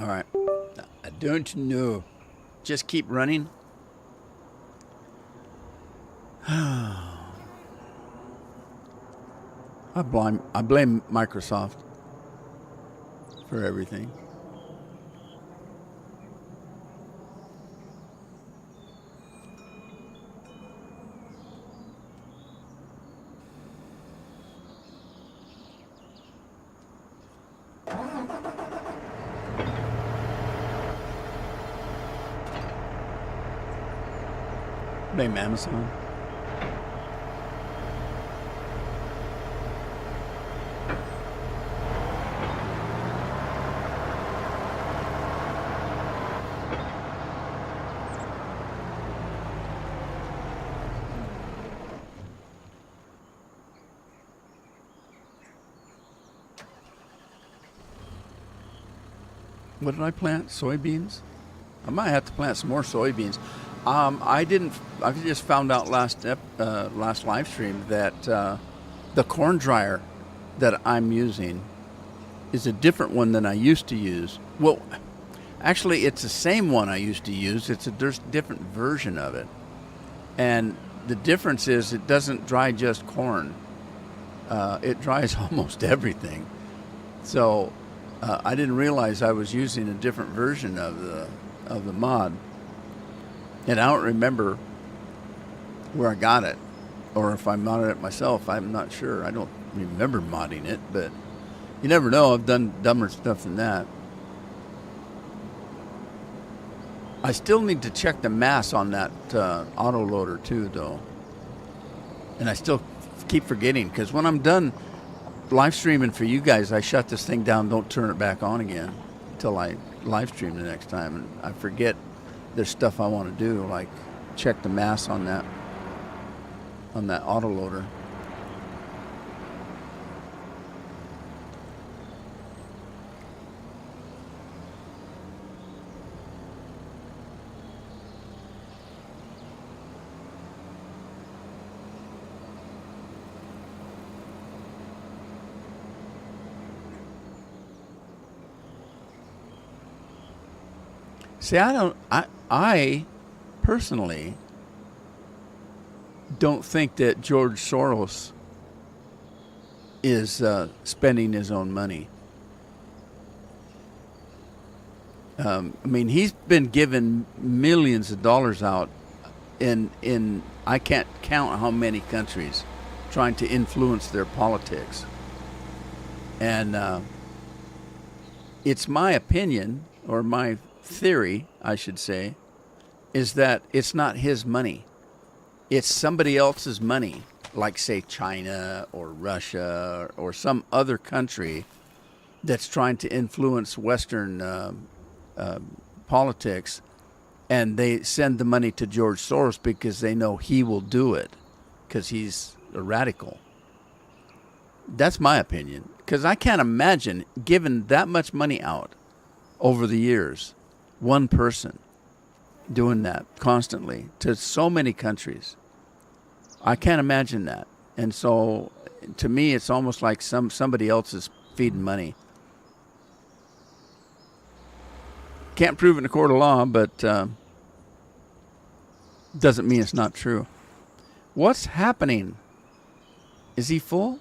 All right. I don't know. Just keep running. I blame Microsoft for everything. Blame Amazon. What did I plant? Soybeans? I might have to plant some more soybeans. I didn't. I just found out last live stream that the corn dryer that I'm using is a different one than I used to use. Well, actually, it's the same one I used to use. There's a different version of it, and the difference is it doesn't dry just corn. It dries almost everything. So I didn't realize I was using a different version of the mod. And I don't remember where I got it, or if I modded it myself. I'm not sure. I don't remember modding it, but you never know. I've done dumber stuff than that. I still need to check the mass on that autoloader too, though. And I still keep forgetting, because when I'm done live streaming for you guys, I shut this thing down, don't turn it back on again until I live stream the next time, and I forget there's stuff I want to do, like check the mass on that autoloader. See, I personally don't think that George Soros is spending his own money. I mean, he's been giving millions of dollars out in I can't count how many countries, trying to influence their politics. And it's my opinion, or my theory, I should say, is that it's not his money. It's somebody else's money, like, say, China or Russia or some other country that's trying to influence Western politics, and they send the money to George Soros because they know he will do it, because he's a radical. That's my opinion, because I can't imagine giving that much money out over the years, one person doing that constantly to so many countries. I can't imagine that. And so to me, it's almost like somebody else is feeding money. Can't prove it in a court of law, but doesn't mean it's not true. What's happening? Is he full?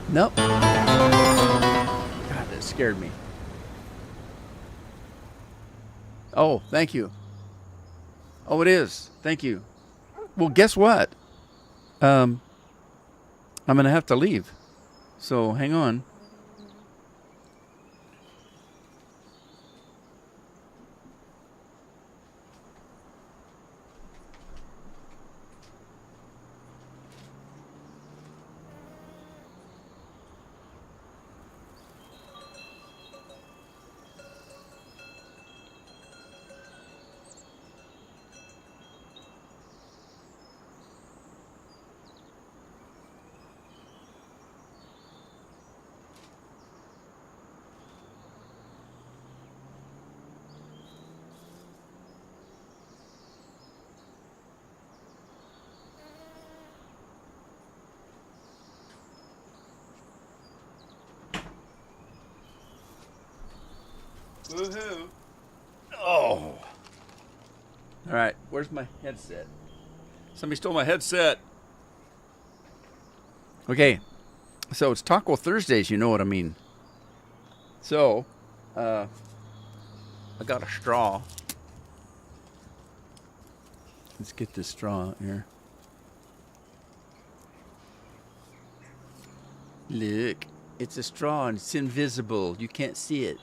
Nope. God, that scared me. Oh, thank you. Oh, it is. Thank you. Well, guess what? I'm going to have to leave. So hang on. Woohoo! Oh. All right, where's my headset? Somebody stole my headset. Okay, so it's Taco Thursdays, you know what I mean. So, I got a straw. Let's get this straw out here. Look, it's a straw and it's invisible. You can't see it.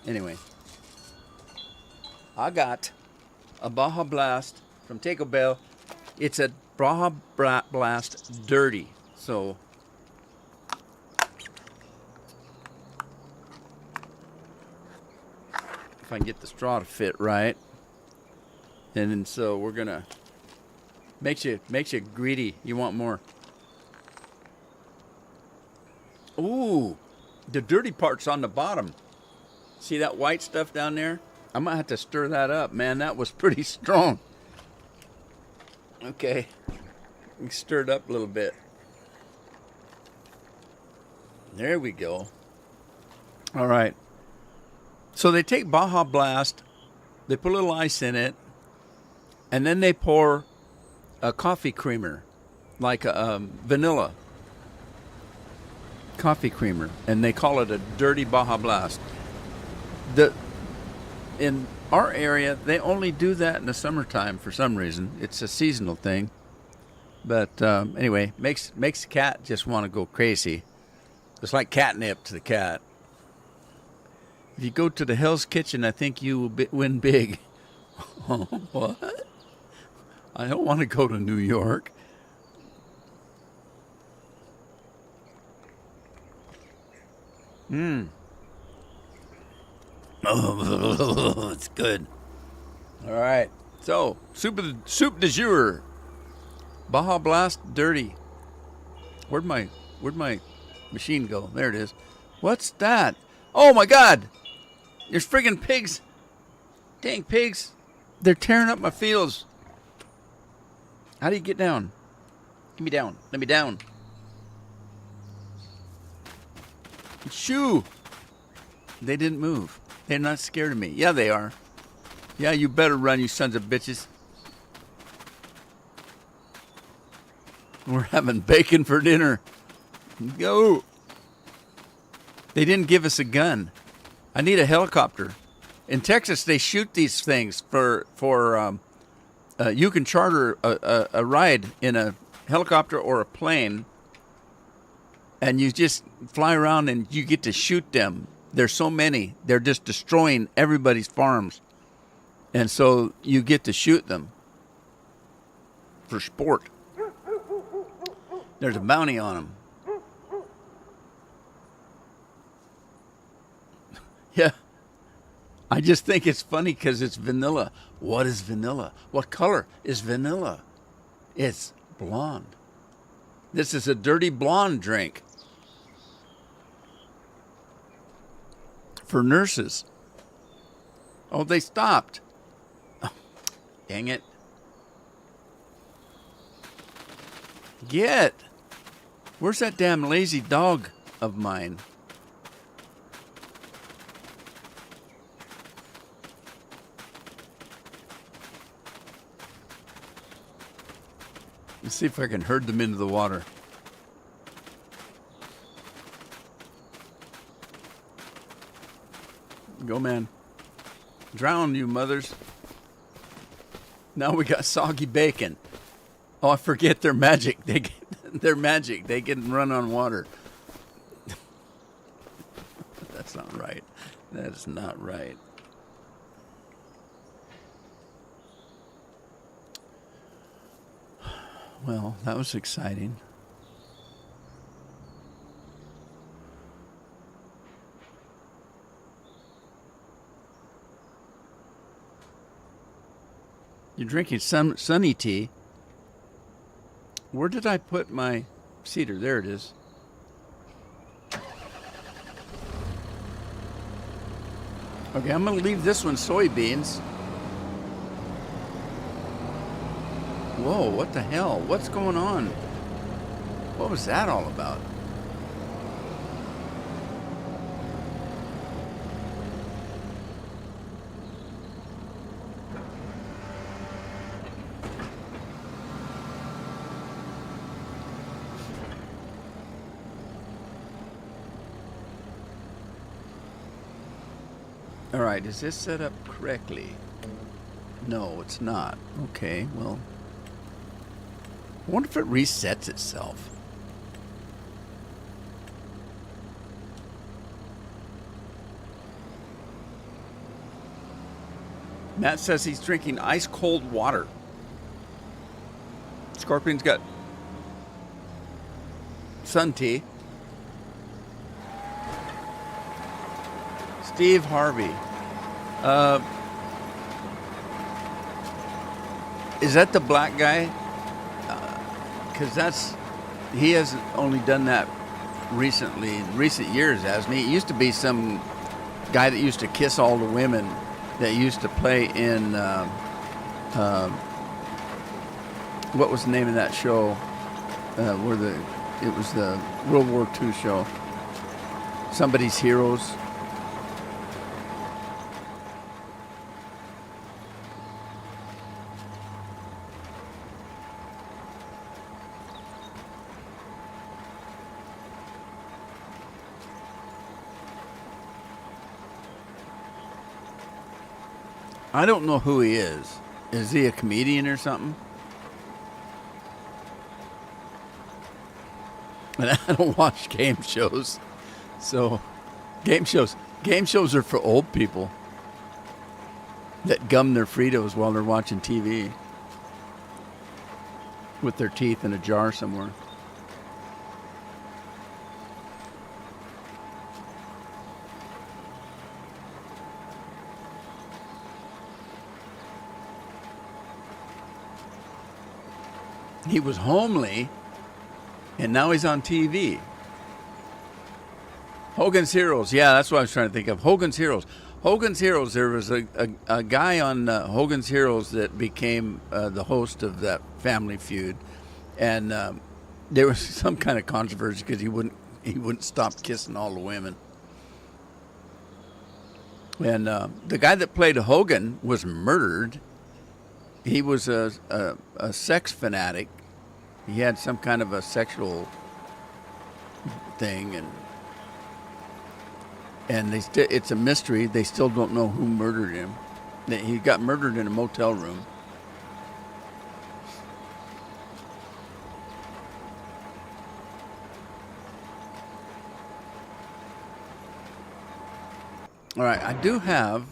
Anyway, I got a Baja Blast from Taco Bell. It's a Baja Blast Dirty. So, if I can get the straw to fit right. And then so we're gonna makes you greedy. You want more. Ooh, the dirty part's on the bottom. See that white stuff down there? I might have to stir that up, man. That was pretty strong. Okay, stir it up a little bit. There we go. All right. So they take Baja Blast, they put a little ice in it, and then they pour a coffee creamer, like a vanilla coffee creamer, and they call it a dirty Baja Blast. In our area, they only do that in the summertime for some reason. It's a seasonal thing. But anyway, makes the cat just want to go crazy. It's like catnip to the cat. If you go to the Hell's Kitchen, I think you will win big. What? I don't want to go to New York. Oh, it's good. All right. So, soup du jour. Baja Blast Dirty. Where'd my machine go? There it is. What's that? Oh my God! There's friggin' pigs. Dang pigs. They're tearing up my fields. How do you get down? Get me down. Let me down. Shoo! They didn't move. They're not scared of me. Yeah, they are. Yeah, you better run, you sons of bitches. We're having bacon for dinner. Go. They didn't give us a gun. I need a helicopter. In Texas, they shoot these things for you can charter a ride in a helicopter or a plane, and you just fly around and you get to shoot them. There's so many. They're just destroying everybody's farms. And so you get to shoot them for sport. There's a bounty on them. Yeah. I just think it's funny because it's vanilla. What is vanilla? What color is vanilla? It's blonde. This is a dirty blonde drink for nurses. Oh, they stopped. Oh, dang it. Get. Where's that damn lazy dog of mine? Let's see if I can herd them into the water. Go, man. Drown, you mothers. Now we got soggy bacon. Oh, I forget they're magic. They're magic. They can run on water. That's not right. That is not right. Well, that was exciting. You're drinking sunny tea. Where did I put my cedar? There it is. Okay, I'm going to leave this one soybeans. Whoa, what the hell? What's going on? What was that all about? All right, is this set up correctly? No, it's not. Okay, well, I wonder if it resets itself. Matt says he's drinking ice cold water. Scorpion's got sun tea. Steve Harvey. Is that the black guy? Because he hasn't only done that recently, in recent years, hasn't he? It used to be some guy that used to kiss all the women that used to play in, what was the name of that show? It was the World War II show. Somebody's Heroes. I don't know who he is. Is he a comedian or something? And I don't watch game shows. So, game shows are for old people that gum their Fritos while they're watching TV with their teeth in a jar somewhere. He was homely, and now he's on TV. Hogan's Heroes. Yeah, that's what I was trying to think of. Hogan's Heroes. Hogan's Heroes, there was a guy on Hogan's Heroes that became the host of that Family Feud. And there was some kind of controversy because he wouldn't stop kissing all the women. And the guy that played Hogan was murdered. He was a sex fanatic. He had some kind of a sexual thing, and it's a mystery. They still don't know who murdered him. He got murdered in a motel room. All right, I do have,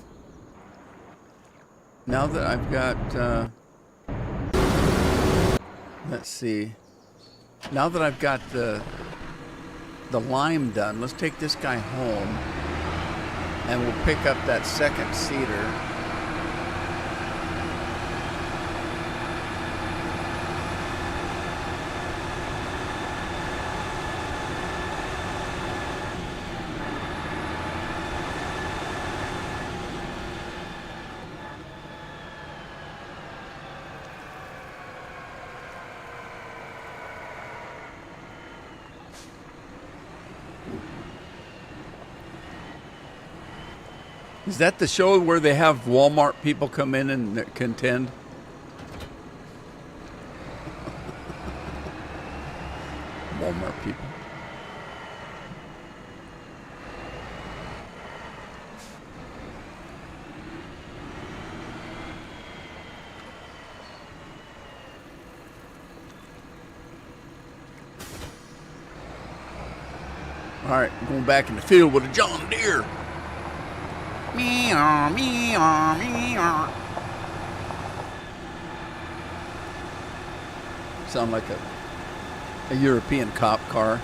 now that I've got, let's see, now that I've got the lime done, let's take this guy home and we'll pick up that second cedar. Is that the show where they have Walmart people come in and contend? Walmart people. All right, going back in the field with a John Deere. Meow, meow, meow. Sound like a European cop car.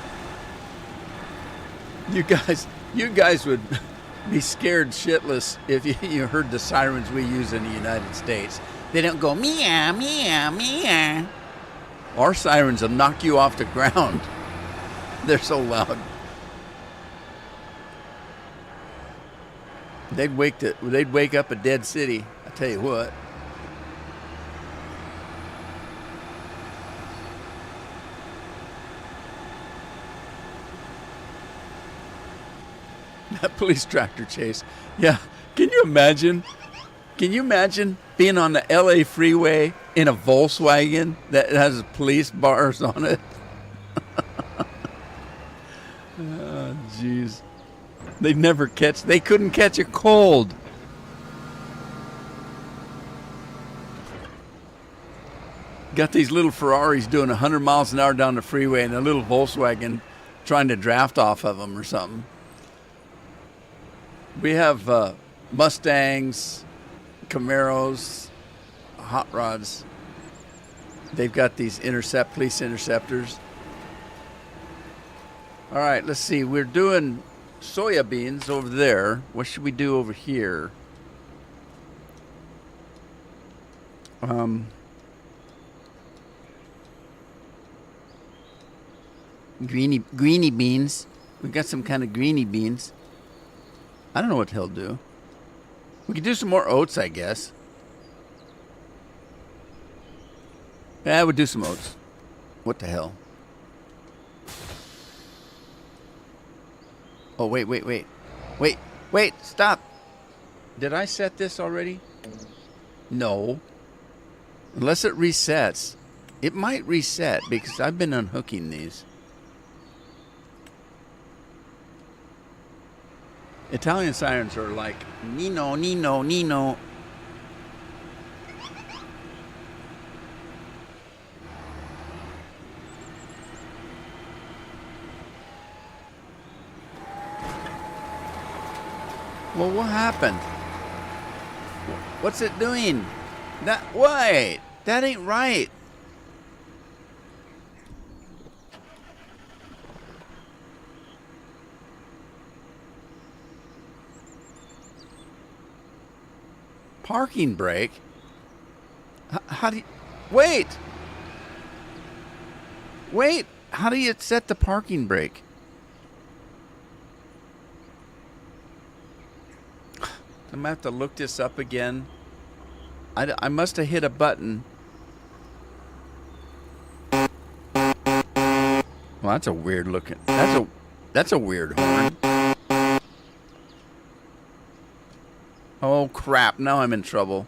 You guys would be scared shitless if you heard the sirens we use in the United States. They don't go meow, meow, meow. Our sirens will knock you off the ground. They're so loud. They'd wake up a dead city. I tell you what. That police tractor chase. Yeah. Can you imagine? Can you imagine being on the LA freeway in a Volkswagen that has police bars on it? Oh, jeez. They couldn't catch a cold. got these little Ferraris doing 100 miles an hour down the freeway and a little Volkswagen trying to draft off of them or something. We have Mustangs, Camaros, hot rods. They've got these police interceptors. All right, let's see. We're doing soya beans over there. What should we do over here? Greeny beans. We got some kind of greeny beans. I don't know what he'll do. We could do some more oats, I guess. Yeah, I would do some oats. What the hell? Oh, wait, stop. Did I set this already? No. Unless it resets. It might reset because I've been unhooking these. Italian sirens are like, Nino, Nino, Nino. Well, what happened? What's it doing? Wait, that ain't right. Parking brake? How do you... Wait! Wait! How do you set the parking brake? I'm going to have to look this up again. I must have hit a button. Well, that's a weird looking... That's a weird horn. Oh, crap. Now I'm in trouble.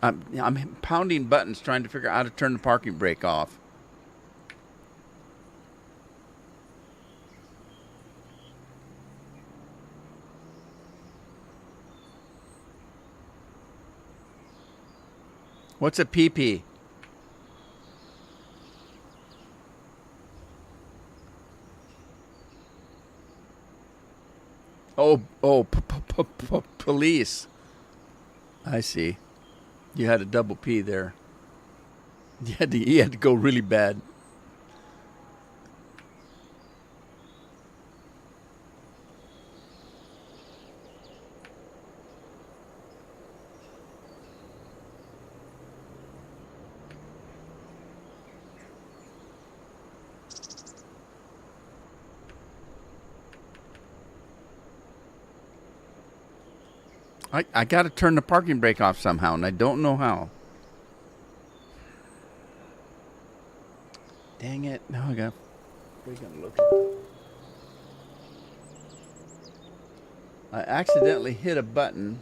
I'm pounding buttons trying to figure out how to turn the parking brake off. What's a PP? Oh, police. I see. You had a double P there. You had to go really bad. I got to turn the parking brake off somehow, and I don't know how. Dang it. Now I got... We're going to look at it. I accidentally hit a button.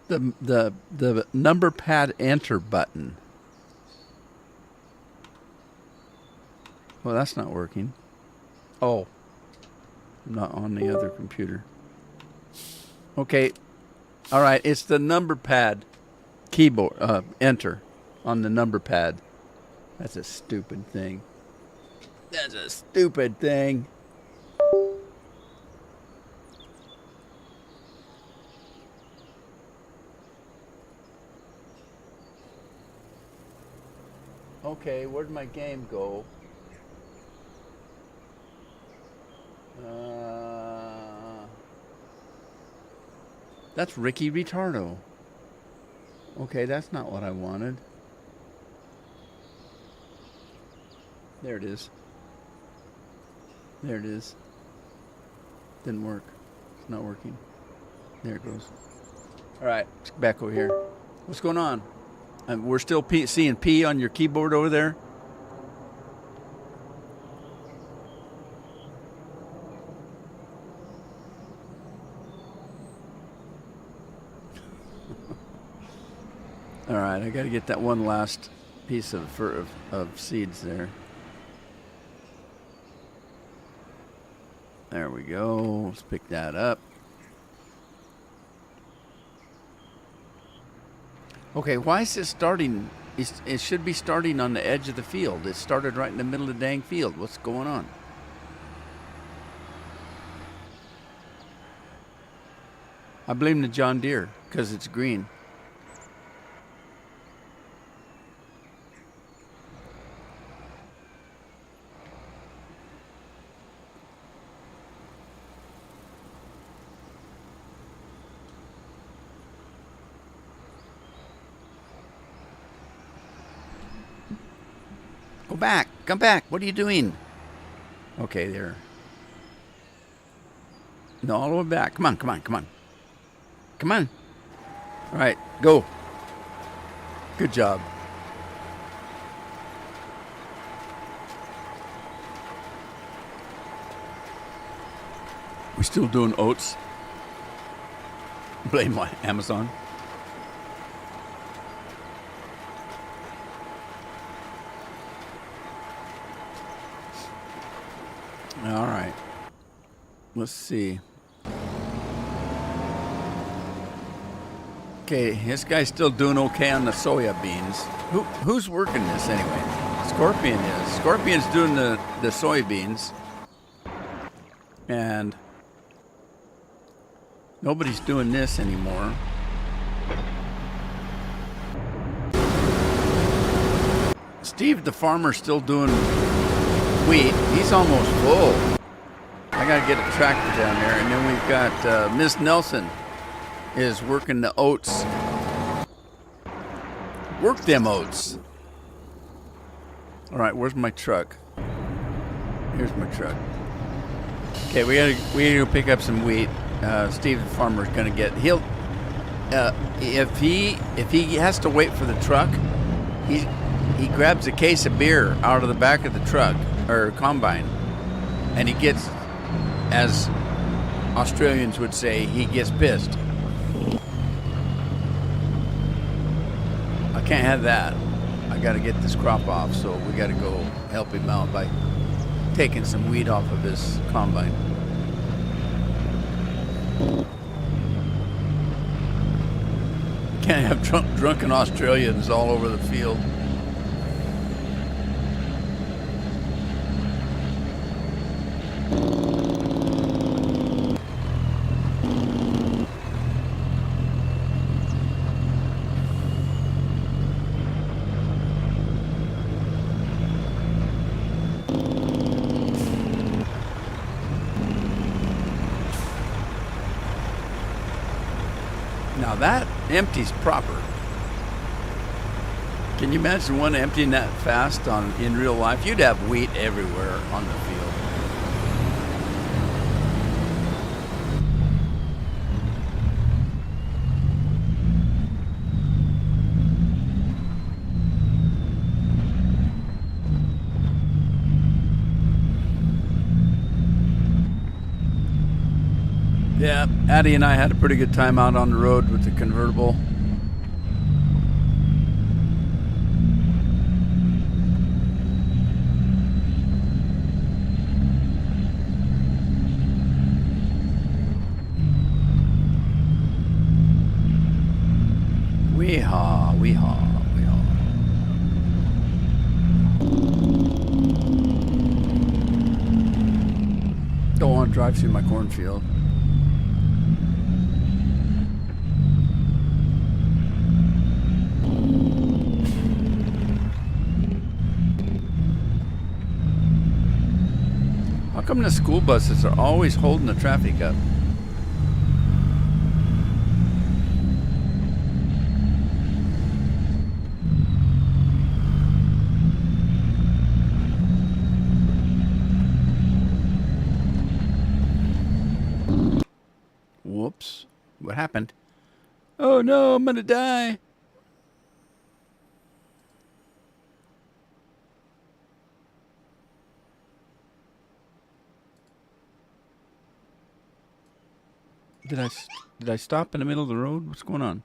The number pad enter button. Well, that's not working. Oh, not on the other computer. Okay, all right. It's the number pad keyboard enter on the number pad. That's a stupid thing. That's a stupid thing. Okay, where'd my game go? That's Ricky Retardo. Okay, that's not what I wanted. There it is. There it is. Didn't work. It's not working. There it goes. All right, let's get back over here. What's going on? We're still seeing P on your keyboard over there. All right, I got to get that one last piece of seeds there. There we go. Let's pick that up. Okay, why is it starting? It should be starting on the edge of the field. It started right in the middle of the dang field. What's going on? I blame the John Deere because it's green. Go back. Come back. What are you doing? Okay, there. No, all the way back. Come on, come on, come on. Come on. All right, go. Good job. We still doing oats? Blame what? Amazon? All right. Let's see. Okay, this guy's still doing okay on the soya beans. Who's working this anyway? Scorpion is. Scorpion's doing the soybeans. And nobody's doing this anymore. Steve the farmer's still doing wheat. He's almost full. I gotta get a tractor down there. And then we've got Miss Nelson is working the oats. Work them oats. All right, where's my truck? Here's my truck. Okay, we gotta go pick up some wheat. Steve the farmer's gonna get. If he has to wait for the truck, he grabs a case of beer out of the back of the truck or combine, and he gets, as Australians would say, he gets pissed. I can't have that. I got to get this crop off, so we got to go help him out by taking some wheat off of his combine. Can't have drunken Australians all over the field. Now that empties proper. Can you imagine one emptying that fast in real life? You'd have wheat everywhere on the field. Yeah, Addie and I had a pretty good time out on the road with the convertible. Wee-haw, wee-haw, wee-haw. Don't want to drive through my cornfield. How come the school buses are always holding the traffic up? what happened. Oh no, I'm gonna die. Did I stop in the middle of the road? What's going on?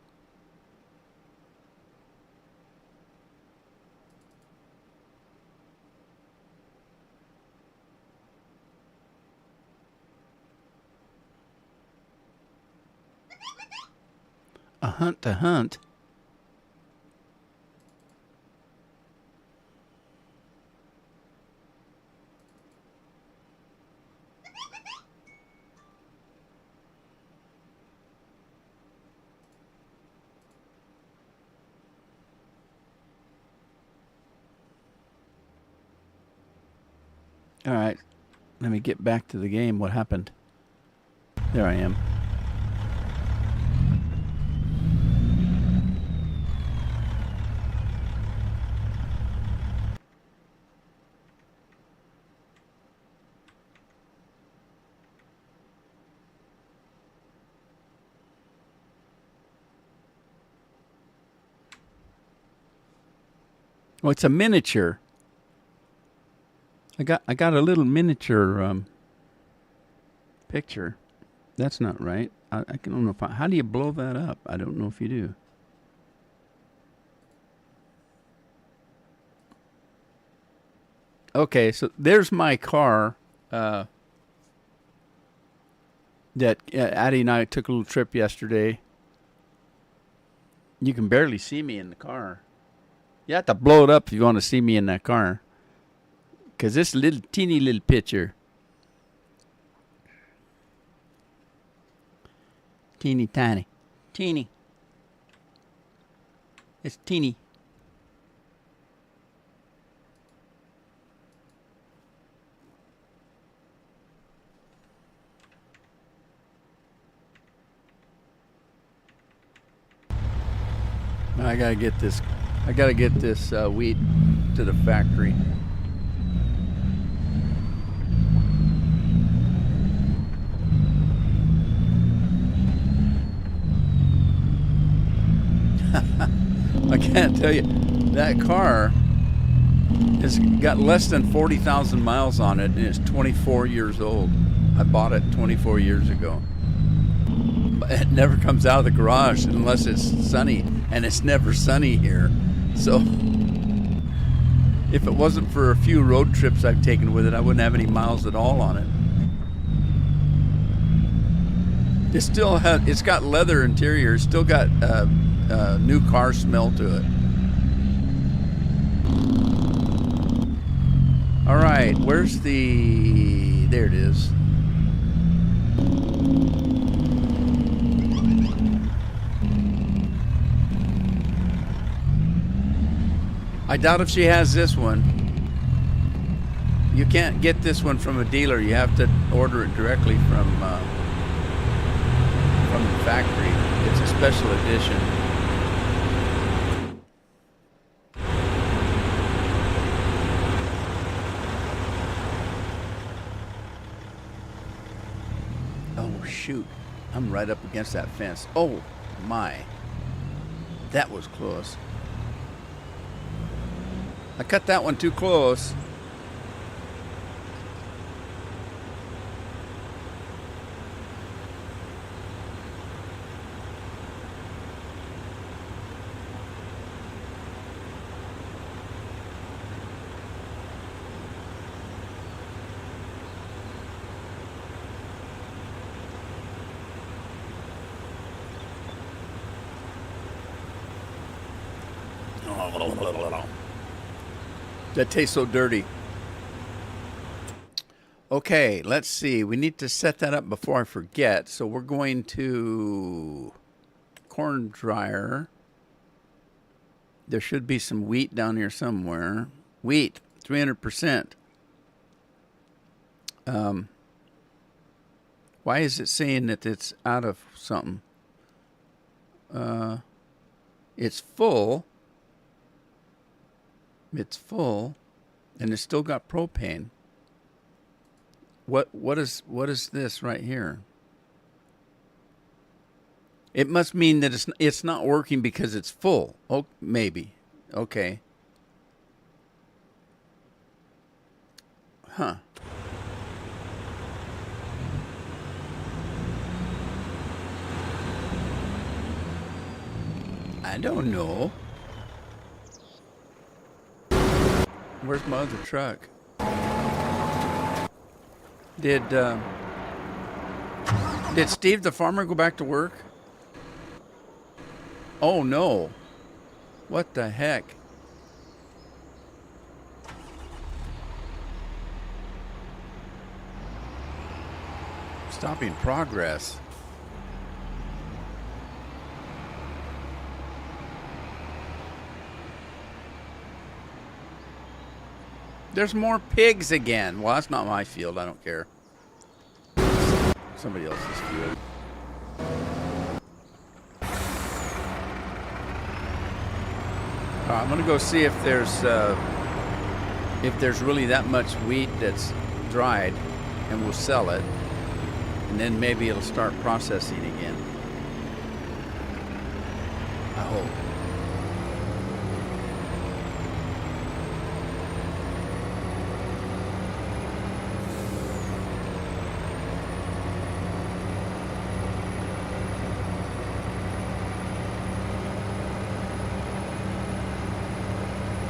A hunt to hunt. All right, let me get back to the game. What happened? There I am. Oh, it's a miniature. I got a little miniature picture. That's not right. I don't know if how do you blow that up? I don't know if you do. Okay, so there's my car. That Addie and I took a little trip yesterday. You can barely see me in the car. You have to blow it up if you want to see me in that car. Because this little teeny little picture. Teeny tiny. Teeny. It's teeny. I gotta get this. I gotta get this wheat to the factory. I can't tell you, that car has got less than 40,000 miles on it, and it's 24 years old. I bought it 24 years ago. But it never comes out of the garage unless it's sunny, and it's never sunny here. So if it wasn't for a few road trips I've taken with it, I wouldn't have any miles at all on it. It still has, it's got leather interior, it's still got new car smell to it. All right, where's the, there it is. I doubt if she has this one. You can't get this one from a dealer. You have to order it directly from the factory. It's a special edition. Oh shoot, I'm right up against that fence. Oh my, that was close. I cut that one too close. That tastes so dirty. Okay, let's see. We need to set that up before I forget. So we're going to corn dryer. There should be some wheat down here somewhere. Wheat, 300%. Why is it saying that it's out of something? It's full. It's full, and it's still got propane. What is this right here? It must mean that it's not working because it's full. Oh, maybe. Okay. Huh. I don't know. Where's my other truck? Did Steve the farmer go back to work? Oh no. What the heck? Stopping progress. There's more pigs again. Well, that's not my field. I don't care. Somebody else's field. I'm gonna go see if there's really that much wheat that's dried, and we'll sell it, and then maybe it'll start processing again. I hope.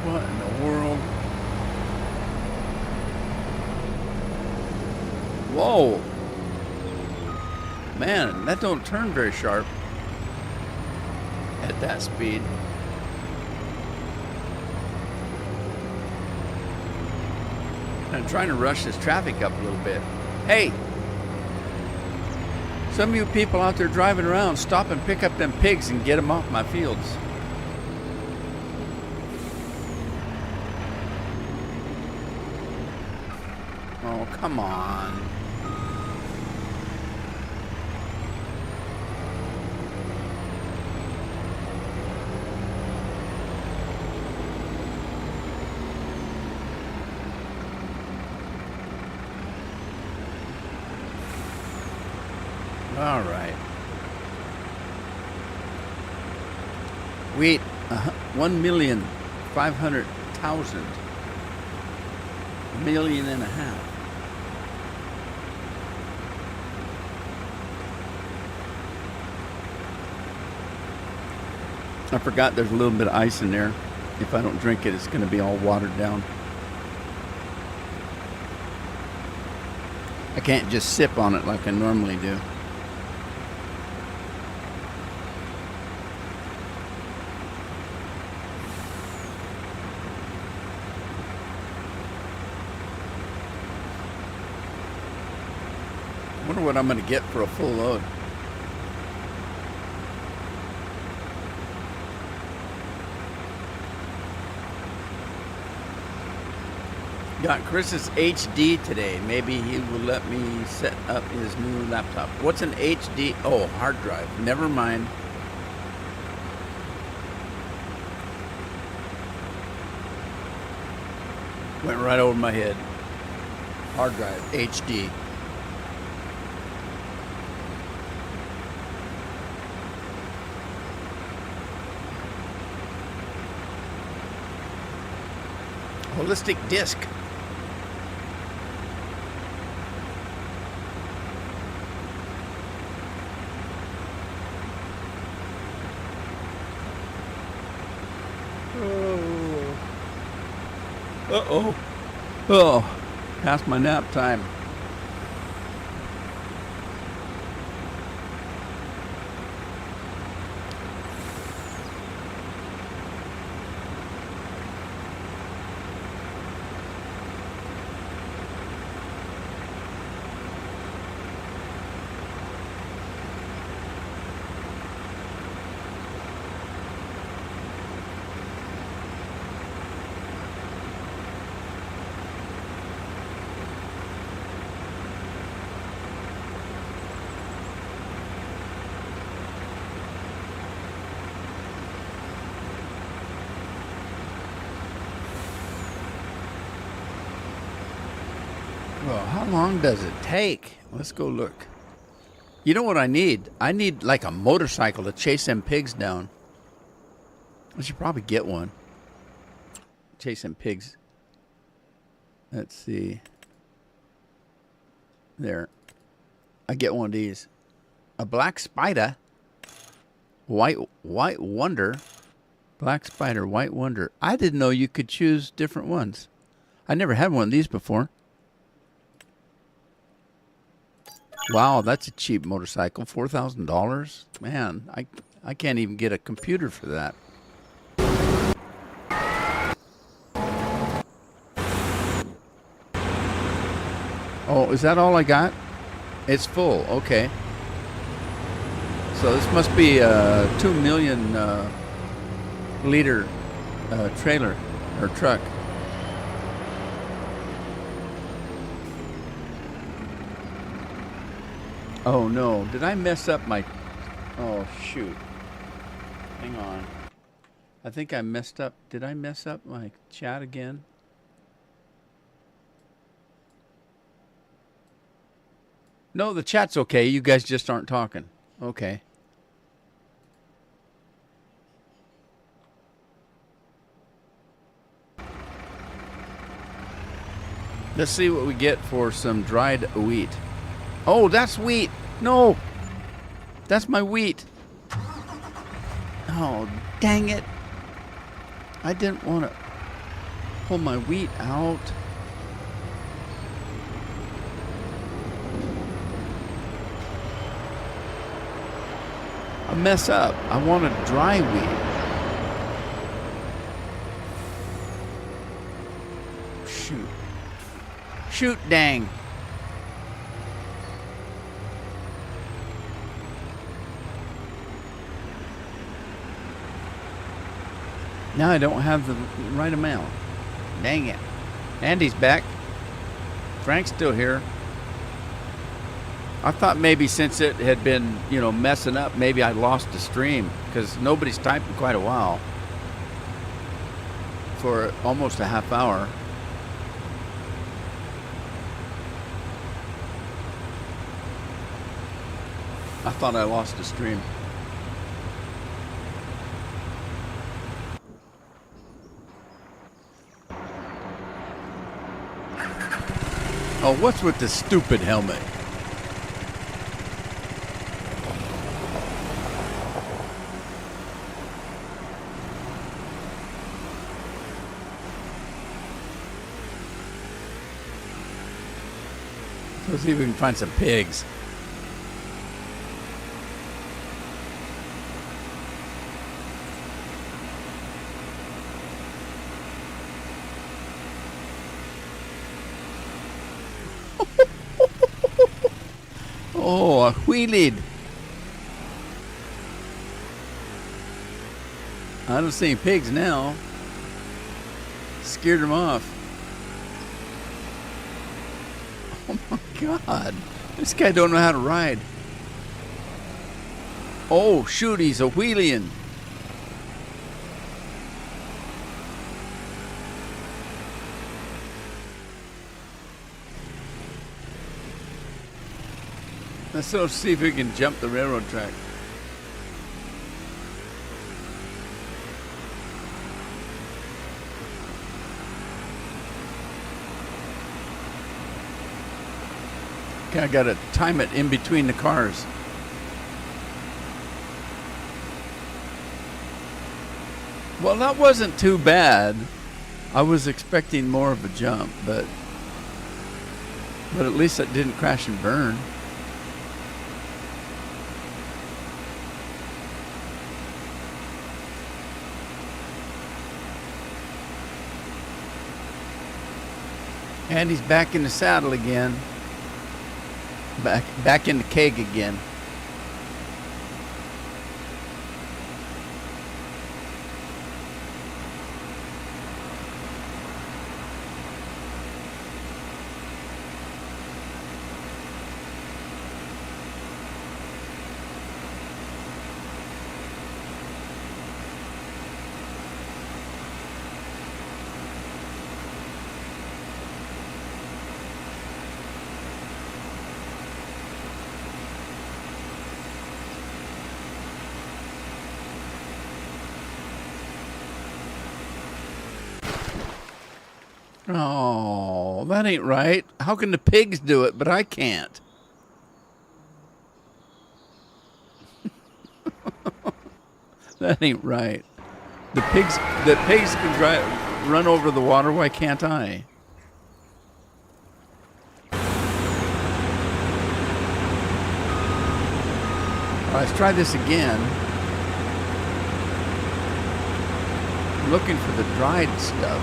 What in the world? Whoa. Man, that don't turn very sharp at that speed. I'm trying to rush this traffic up a little bit. Hey, some of you people out there driving around, stop and pick up them pigs and get them off my fields. Oh, come on. All right. Wheat, 1,500,000. $1.5 million. I forgot there's a little bit of ice in there. If I don't drink it, it's going to be all watered down. I can't just sip on it like I normally do. I wonder what I'm going to get for a full load. Got Chris's HD today. Maybe he will let me set up his new laptop. What's an HD? Oh, hard drive. Never mind. Went right over my head. Hard drive, HD. Holistic disk. Uh-oh. Oh, past my nap time. Well, how long does it take? Let's go look. You know what I need? I need like a motorcycle to chase them pigs down. I should probably get one. Chase them pigs. Let's see. There. I get one of these. A black spider. White wonder. Black spider, white wonder. I didn't know you could choose different ones. I never had one of these before. Wow, that's a cheap motorcycle. $4,000. Man, I can't even get a computer for that. Oh, is that all I got? It's full. Okay. So this must be a 2 million liter trailer or truck. Oh no, did I mess up my... Oh shoot. Hang on. I think I messed up. Did I mess up my chat again? No, the chat's okay. You guys just aren't talking. Okay. Let's see what we get for some dried wheat. Oh, that's wheat. No. That's my wheat. Oh, dang it. I didn't want to pull my wheat out. I mess up. I wanted dry wheat. Shoot. Shoot, dang. Now I don't have the right amount. Dang it. Andy's back. Frank's still here. I thought maybe since it had been, messing up, maybe I lost the stream because nobody's typed in quite a while. For almost a half hour. I thought I lost the stream. Oh, what's with this stupid helmet? Let's see if we can find some pigs. Oh, a wheelie. I don't see any pigs now. Scared them off. Oh my God. This guy don't know how to ride. Oh, shoot, he's a wheeling. Let's see if we can jump the railroad track. Okay, I gotta time it in between the cars. Well, that wasn't too bad. I was expecting more of a jump, but at least it didn't crash and burn. And he's back in the saddle again. Back in the keg again. Oh, that ain't right. How can the pigs do it, but I can't? That ain't right. The pigs can run over the water. Why can't I? All right, let's try this again. I'm looking for the dried stuff.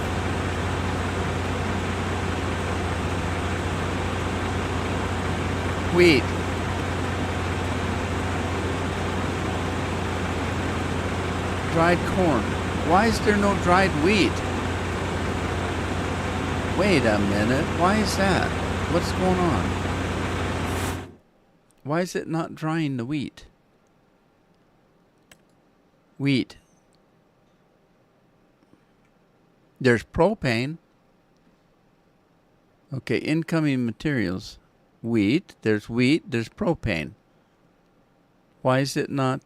Wheat. Dried corn. Why is there no dried wheat? Wait a minute. Why is that? What's going on? Why is it not drying the wheat? Wheat. There's propane. Okay, incoming materials. Wheat. There's propane. Why is it not...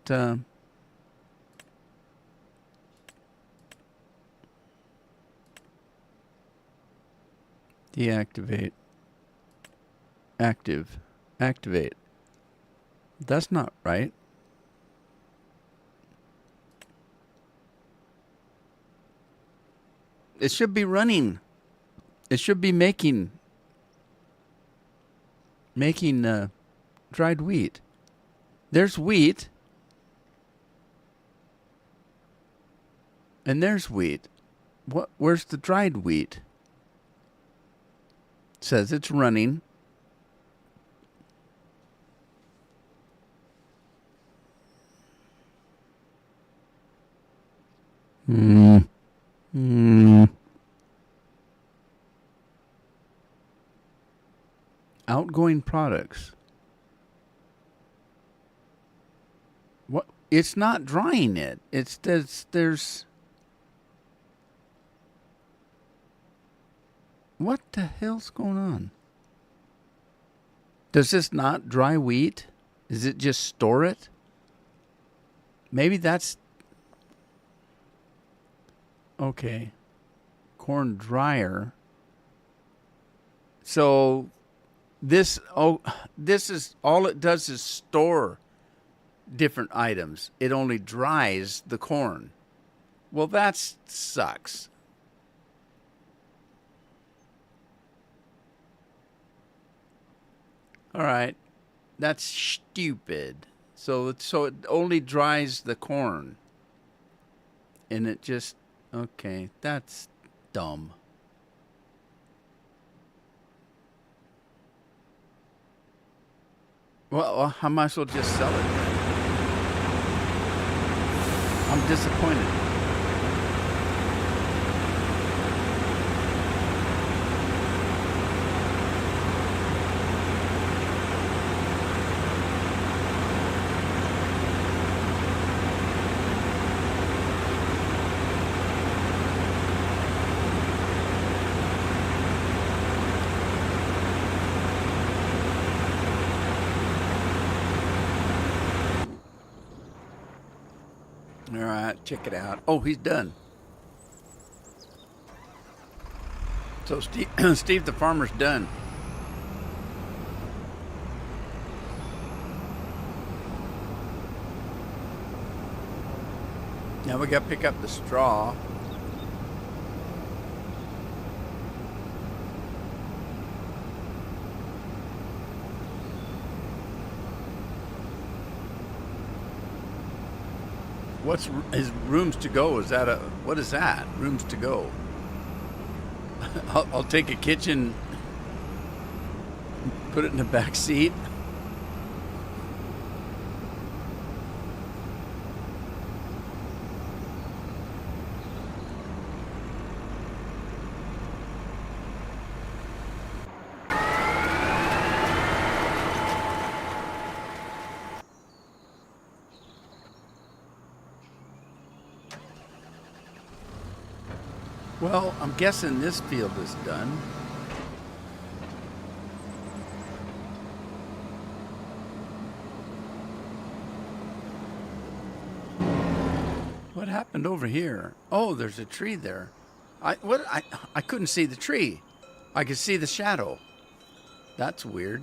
deactivate. Activate. That's not right. It should be running. It should be making dried wheat. There's wheat. And there's wheat. Where's the dried wheat? It says it's running. Outgoing products. What? It's not drying it. There's. What the hell's going on? Does this not dry wheat? Does it just store it? Maybe that's... Okay. Corn dryer. So this is all it does is store different items. It only dries the corn. Well, that sucks. All right. That's stupid. So it only dries the corn. And it just... Okay, that's dumb. Well, I might as well just sell it then. I'm disappointed. All right, check it out. Oh, he's done. So Steve the farmer's done. Now we got to pick up the straw. What's his rooms to go? Is that what is that? Rooms to go. I'll take a kitchen, put it in the back seat. Well, I'm guessing this field is done. What happened over here? Oh, there's a tree there. I couldn't see the tree. I could see the shadow. That's weird.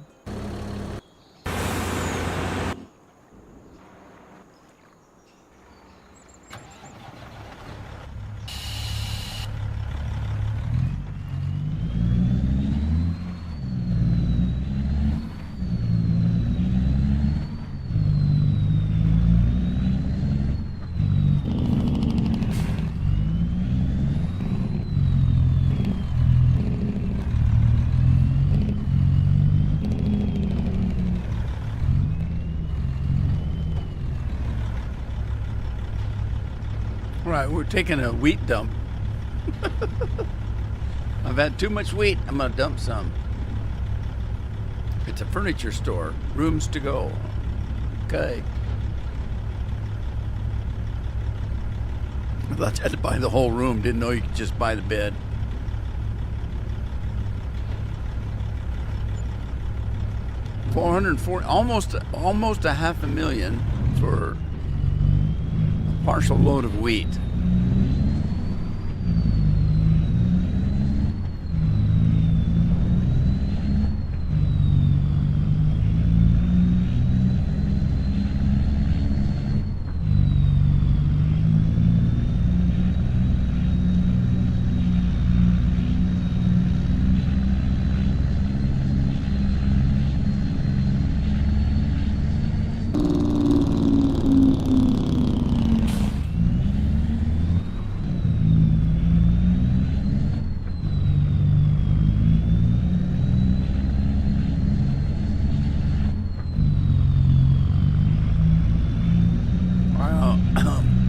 All right, we're taking a wheat dump. I've had too much wheat. I'm gonna dump some. It's a furniture store. Rooms to go. Okay. I thought you had to buy the whole room. Didn't know you could just buy the bed. $440, almost a $500,000 for a partial load of wheat.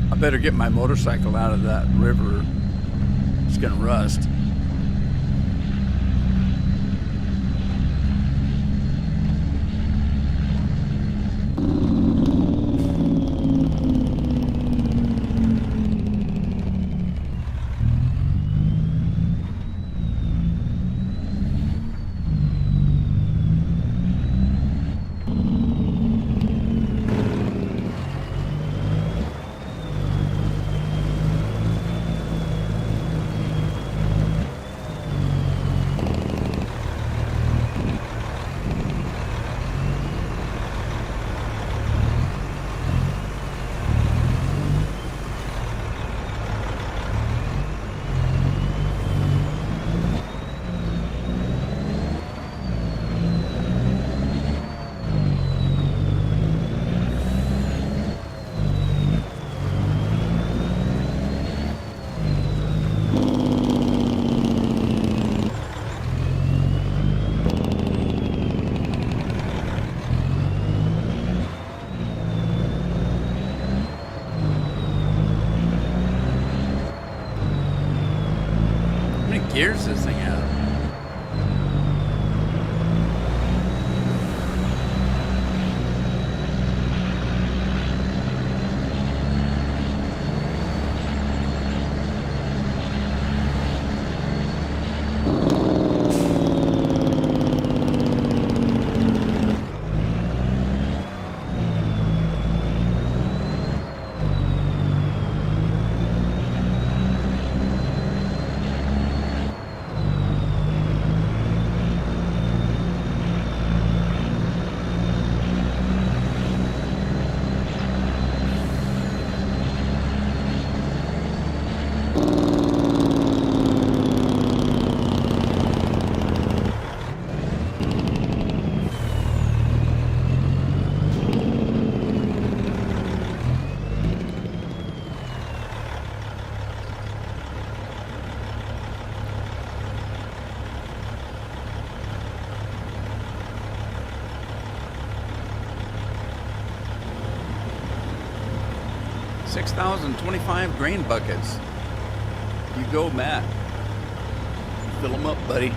I better get my motorcycle out of that river. It's gonna rust. Gears this thing out. $6,025 grain buckets. You go, Matt. Fill them up, buddy.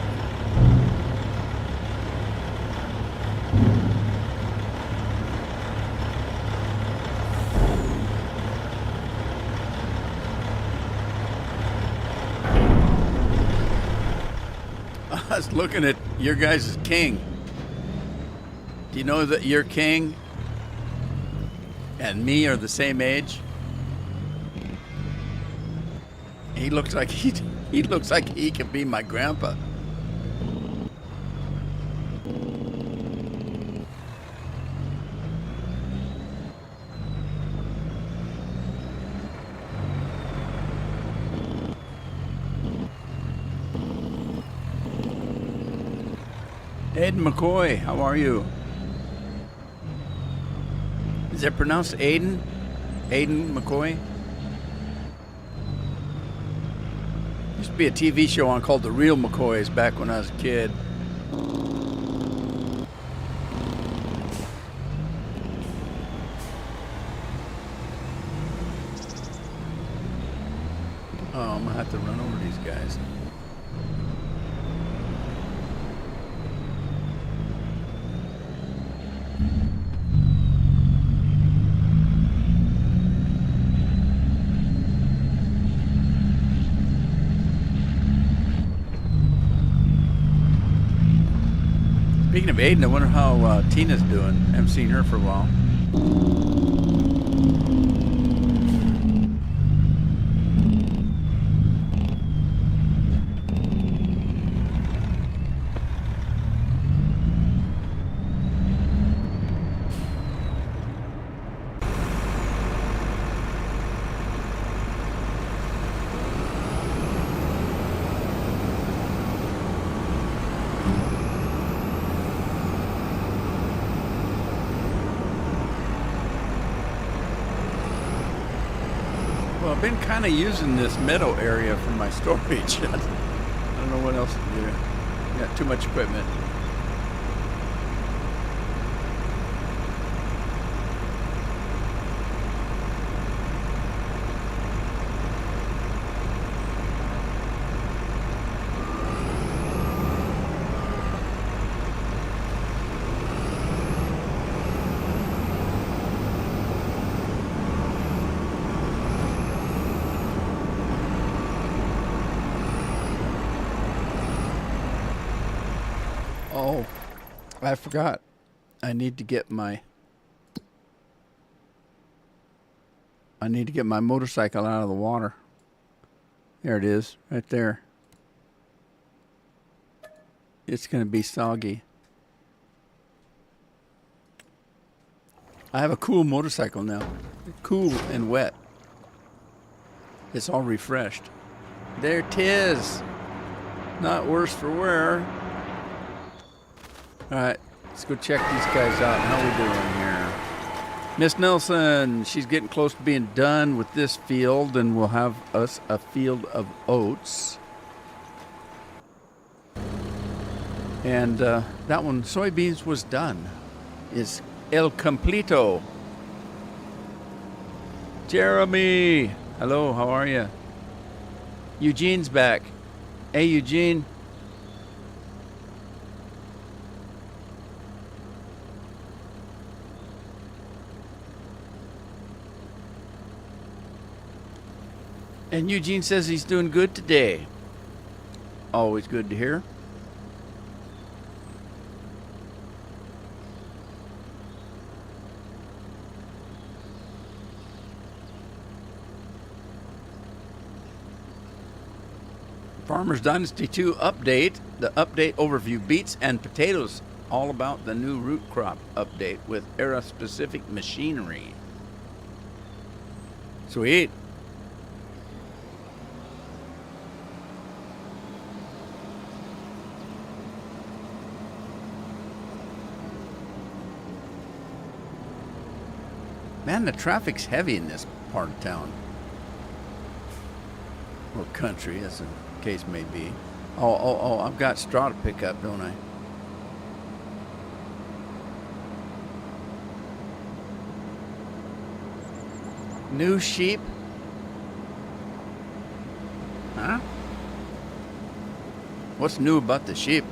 I was looking at your guys' king. Do you know that your king and me are the same age? He looks like he looks like he could be my grandpa. Aiden McCoy, how are you? Is it pronounced Aiden? Aiden McCoy? Used to be a TV show on called The Real McCoys back when I was a kid. Oh, I'm gonna have to run over these guys. Speaking of Aiden, I wonder how Tina's doing. I haven't seen her for a while. Well, I've been kind of using this meadow area for my storage. I don't know what else to do. Got too much equipment. Oh, I forgot. I need to get my motorcycle out of the water. There it is, right there. It's going to be soggy. I have a cool motorcycle now. Cool and wet. It's all refreshed. There 'tis. Not worse for wear. All right, let's go check these guys out. How we doing here? Miss Nelson, she's getting close to being done with this field, and we'll have us a field of oats. And that one, soybeans, was done. Is El Completo. Jeremy, hello, how are you? Eugene's back. Hey, Eugene. And Eugene says he's doing good today. Always good to hear. Farmers Dynasty 2 update. The update overview, beets and potatoes. All about the new root crop update with era-specific machinery. Sweet. Man, the traffic's heavy in this part of town. Or country, as the case may be. Oh, I've got straw to pick up, don't I? New sheep? Huh? What's new about the sheep?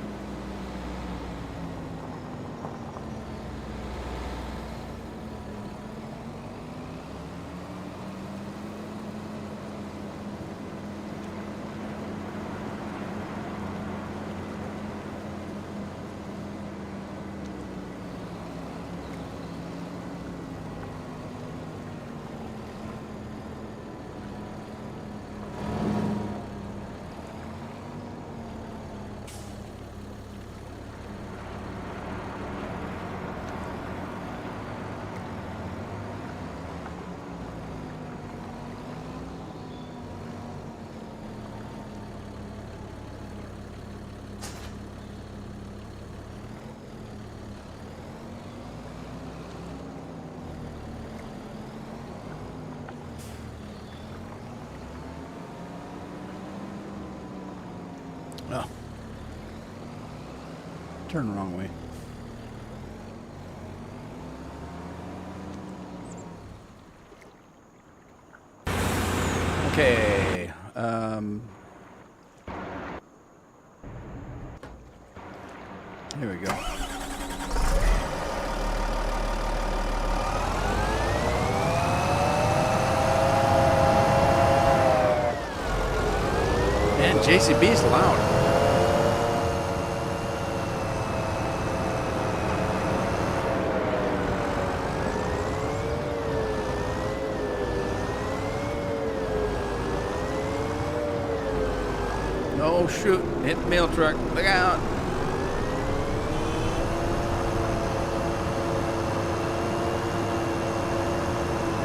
Oh. Turn the wrong way. Okay. Here we go. Man, JCB's loud. Oh shoot, hit the mail truck. Look out.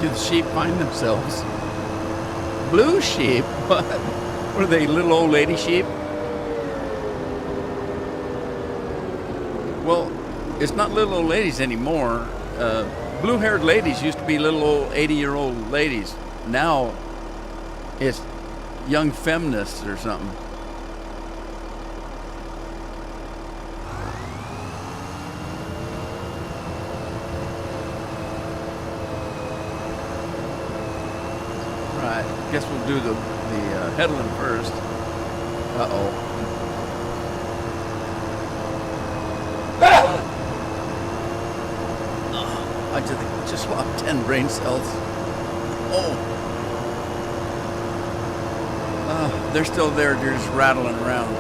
Do the sheep find themselves? Blue sheep? What? What are they, little old lady sheep? Well, it's not little old ladies anymore. Blue-haired ladies used to be little old 80-year-old ladies. Now it's young feminists or something. Right, guess we'll do the headland first. Uh-oh. I just lost 10 brain cells. Oh. They're still there, they're just rattling around.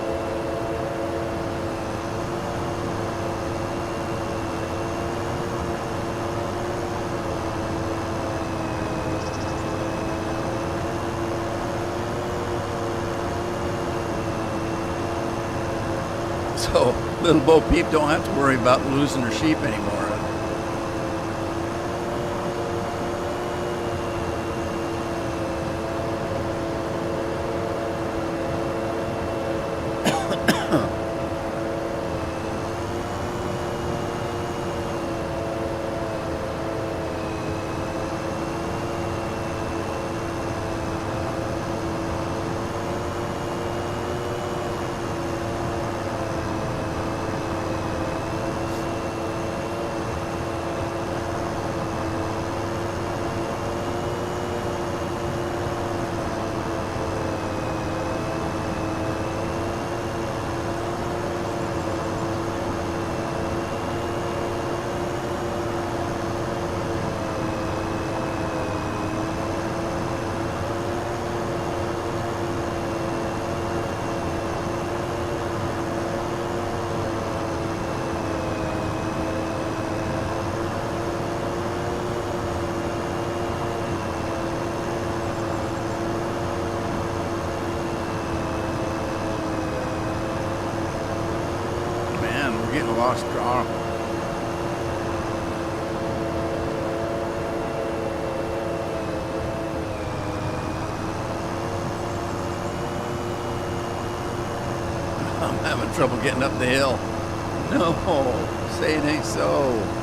So little Bo Peep don't have to worry about losing her sheep anymore. Getting lost draw. I'm having trouble getting up the hill. No, say it ain't so.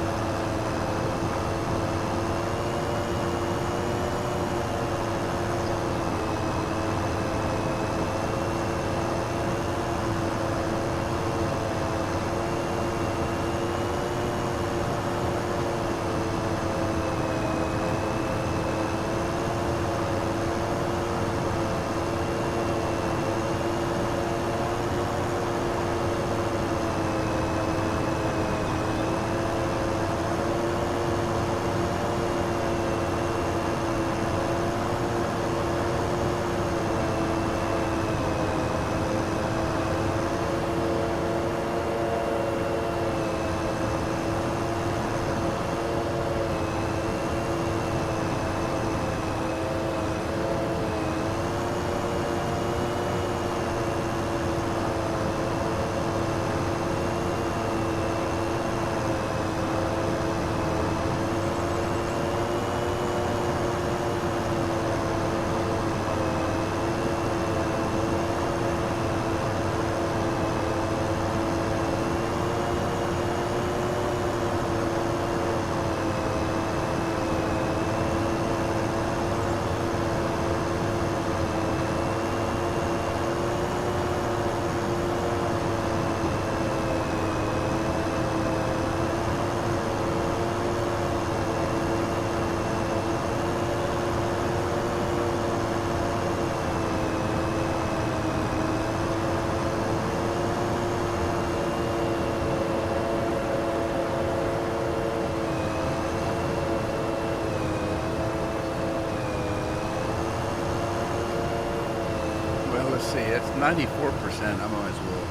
see. It's 94%. I'm always will.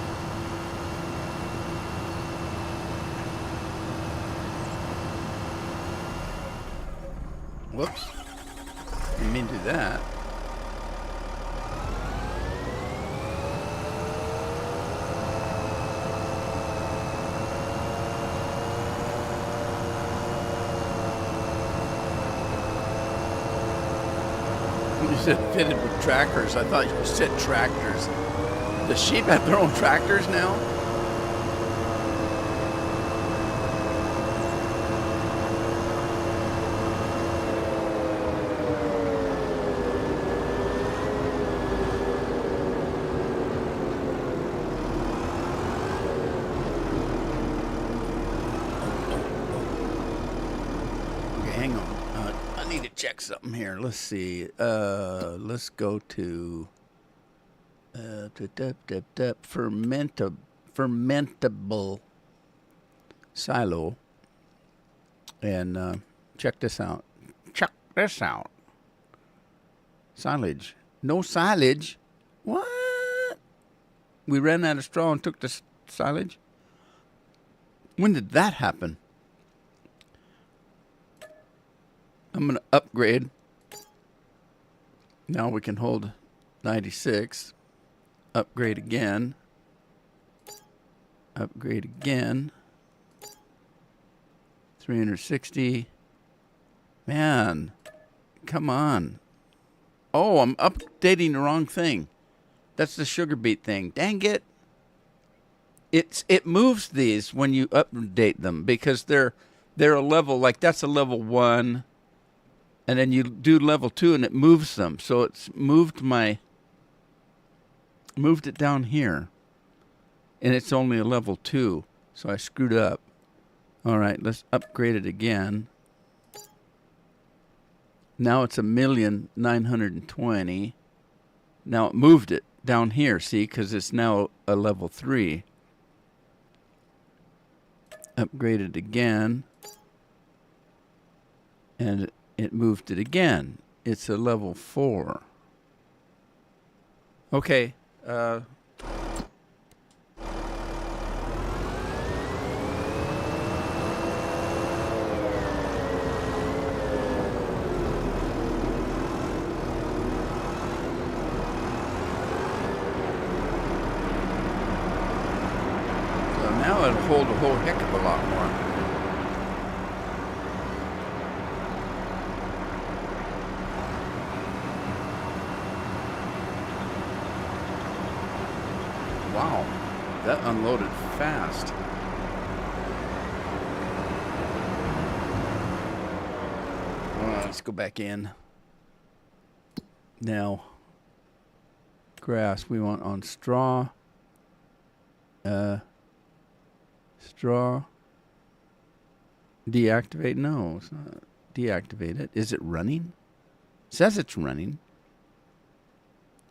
Whoops. Didn't mean to do that. You said fitted with trackers. I thought you said tractors. The sheep have their own tractors now? Okay, hang on. I need to check something here. Let's see. Let's go to fermentable silo and check this out. Check this out. Silage. No silage. What? We ran out of straw and took the silage? When did that happen? I'm going to upgrade. Now we can hold 96. Upgrade again. Upgrade again. 360. Man, come on. Oh, I'm updating the wrong thing. That's the sugar beet thing. Dang it. It moves these when you update them because they're a level, like that's a level 1. And then you do level 2 and it moves them. So it's moved it down here. And it's only a level 2. So I screwed up. All right, let's upgrade it again. Now it's 1,920,000. Now it moved it down here, see, because it's now a level 3. Upgrade it again. And it moved it again. It's a level 4. Okay. So now it'll hold a whole heck of a lot more. Wow, that unloaded fast. Let's go back in. Now, grass we want on straw. Straw. Deactivate? No, it's not. Deactivate it. Is it running? It says it's running.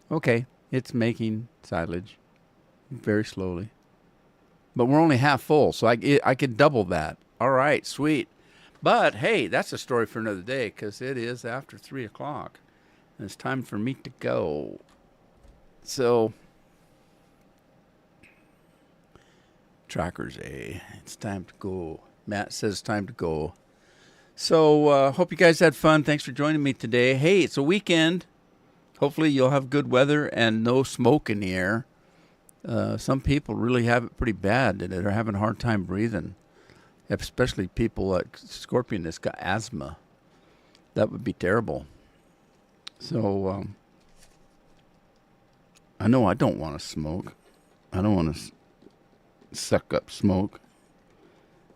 Okay, it's making silage. Very slowly. But we're only half full, so I could double that. All right, sweet. But, hey, that's a story for another day because it is after 3 o'clock. And it's time for me to go. So, trackers, it's time to go. Matt says time to go. So, hope you guys had fun. Thanks for joining me today. Hey, it's a weekend. Hopefully you'll have good weather and no smoke in the air. Some people really have it pretty bad. They're having a hard time breathing, especially people like Scorpion that's got asthma. That would be terrible. So, I know I don't want to smoke. I don't want to suck up smoke.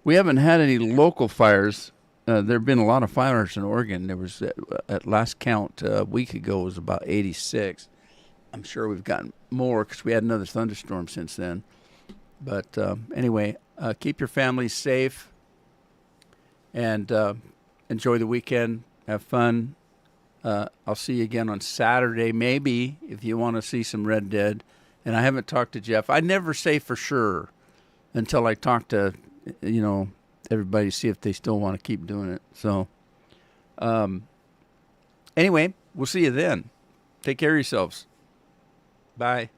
We haven't had any local fires. There have been a lot of fires in Oregon. There was, at last count a week ago, it was about 86. I'm sure we've gotten more because we had another thunderstorm since then. But anyway, keep your families safe and enjoy the weekend. Have fun. I'll see you again on Saturday, maybe, if you want to see some Red Dead. And I haven't talked to Jeff. I never say for sure until I talk to, everybody, see if they still want to keep doing it. So anyway, we'll see you then. Take care of yourselves. Bye.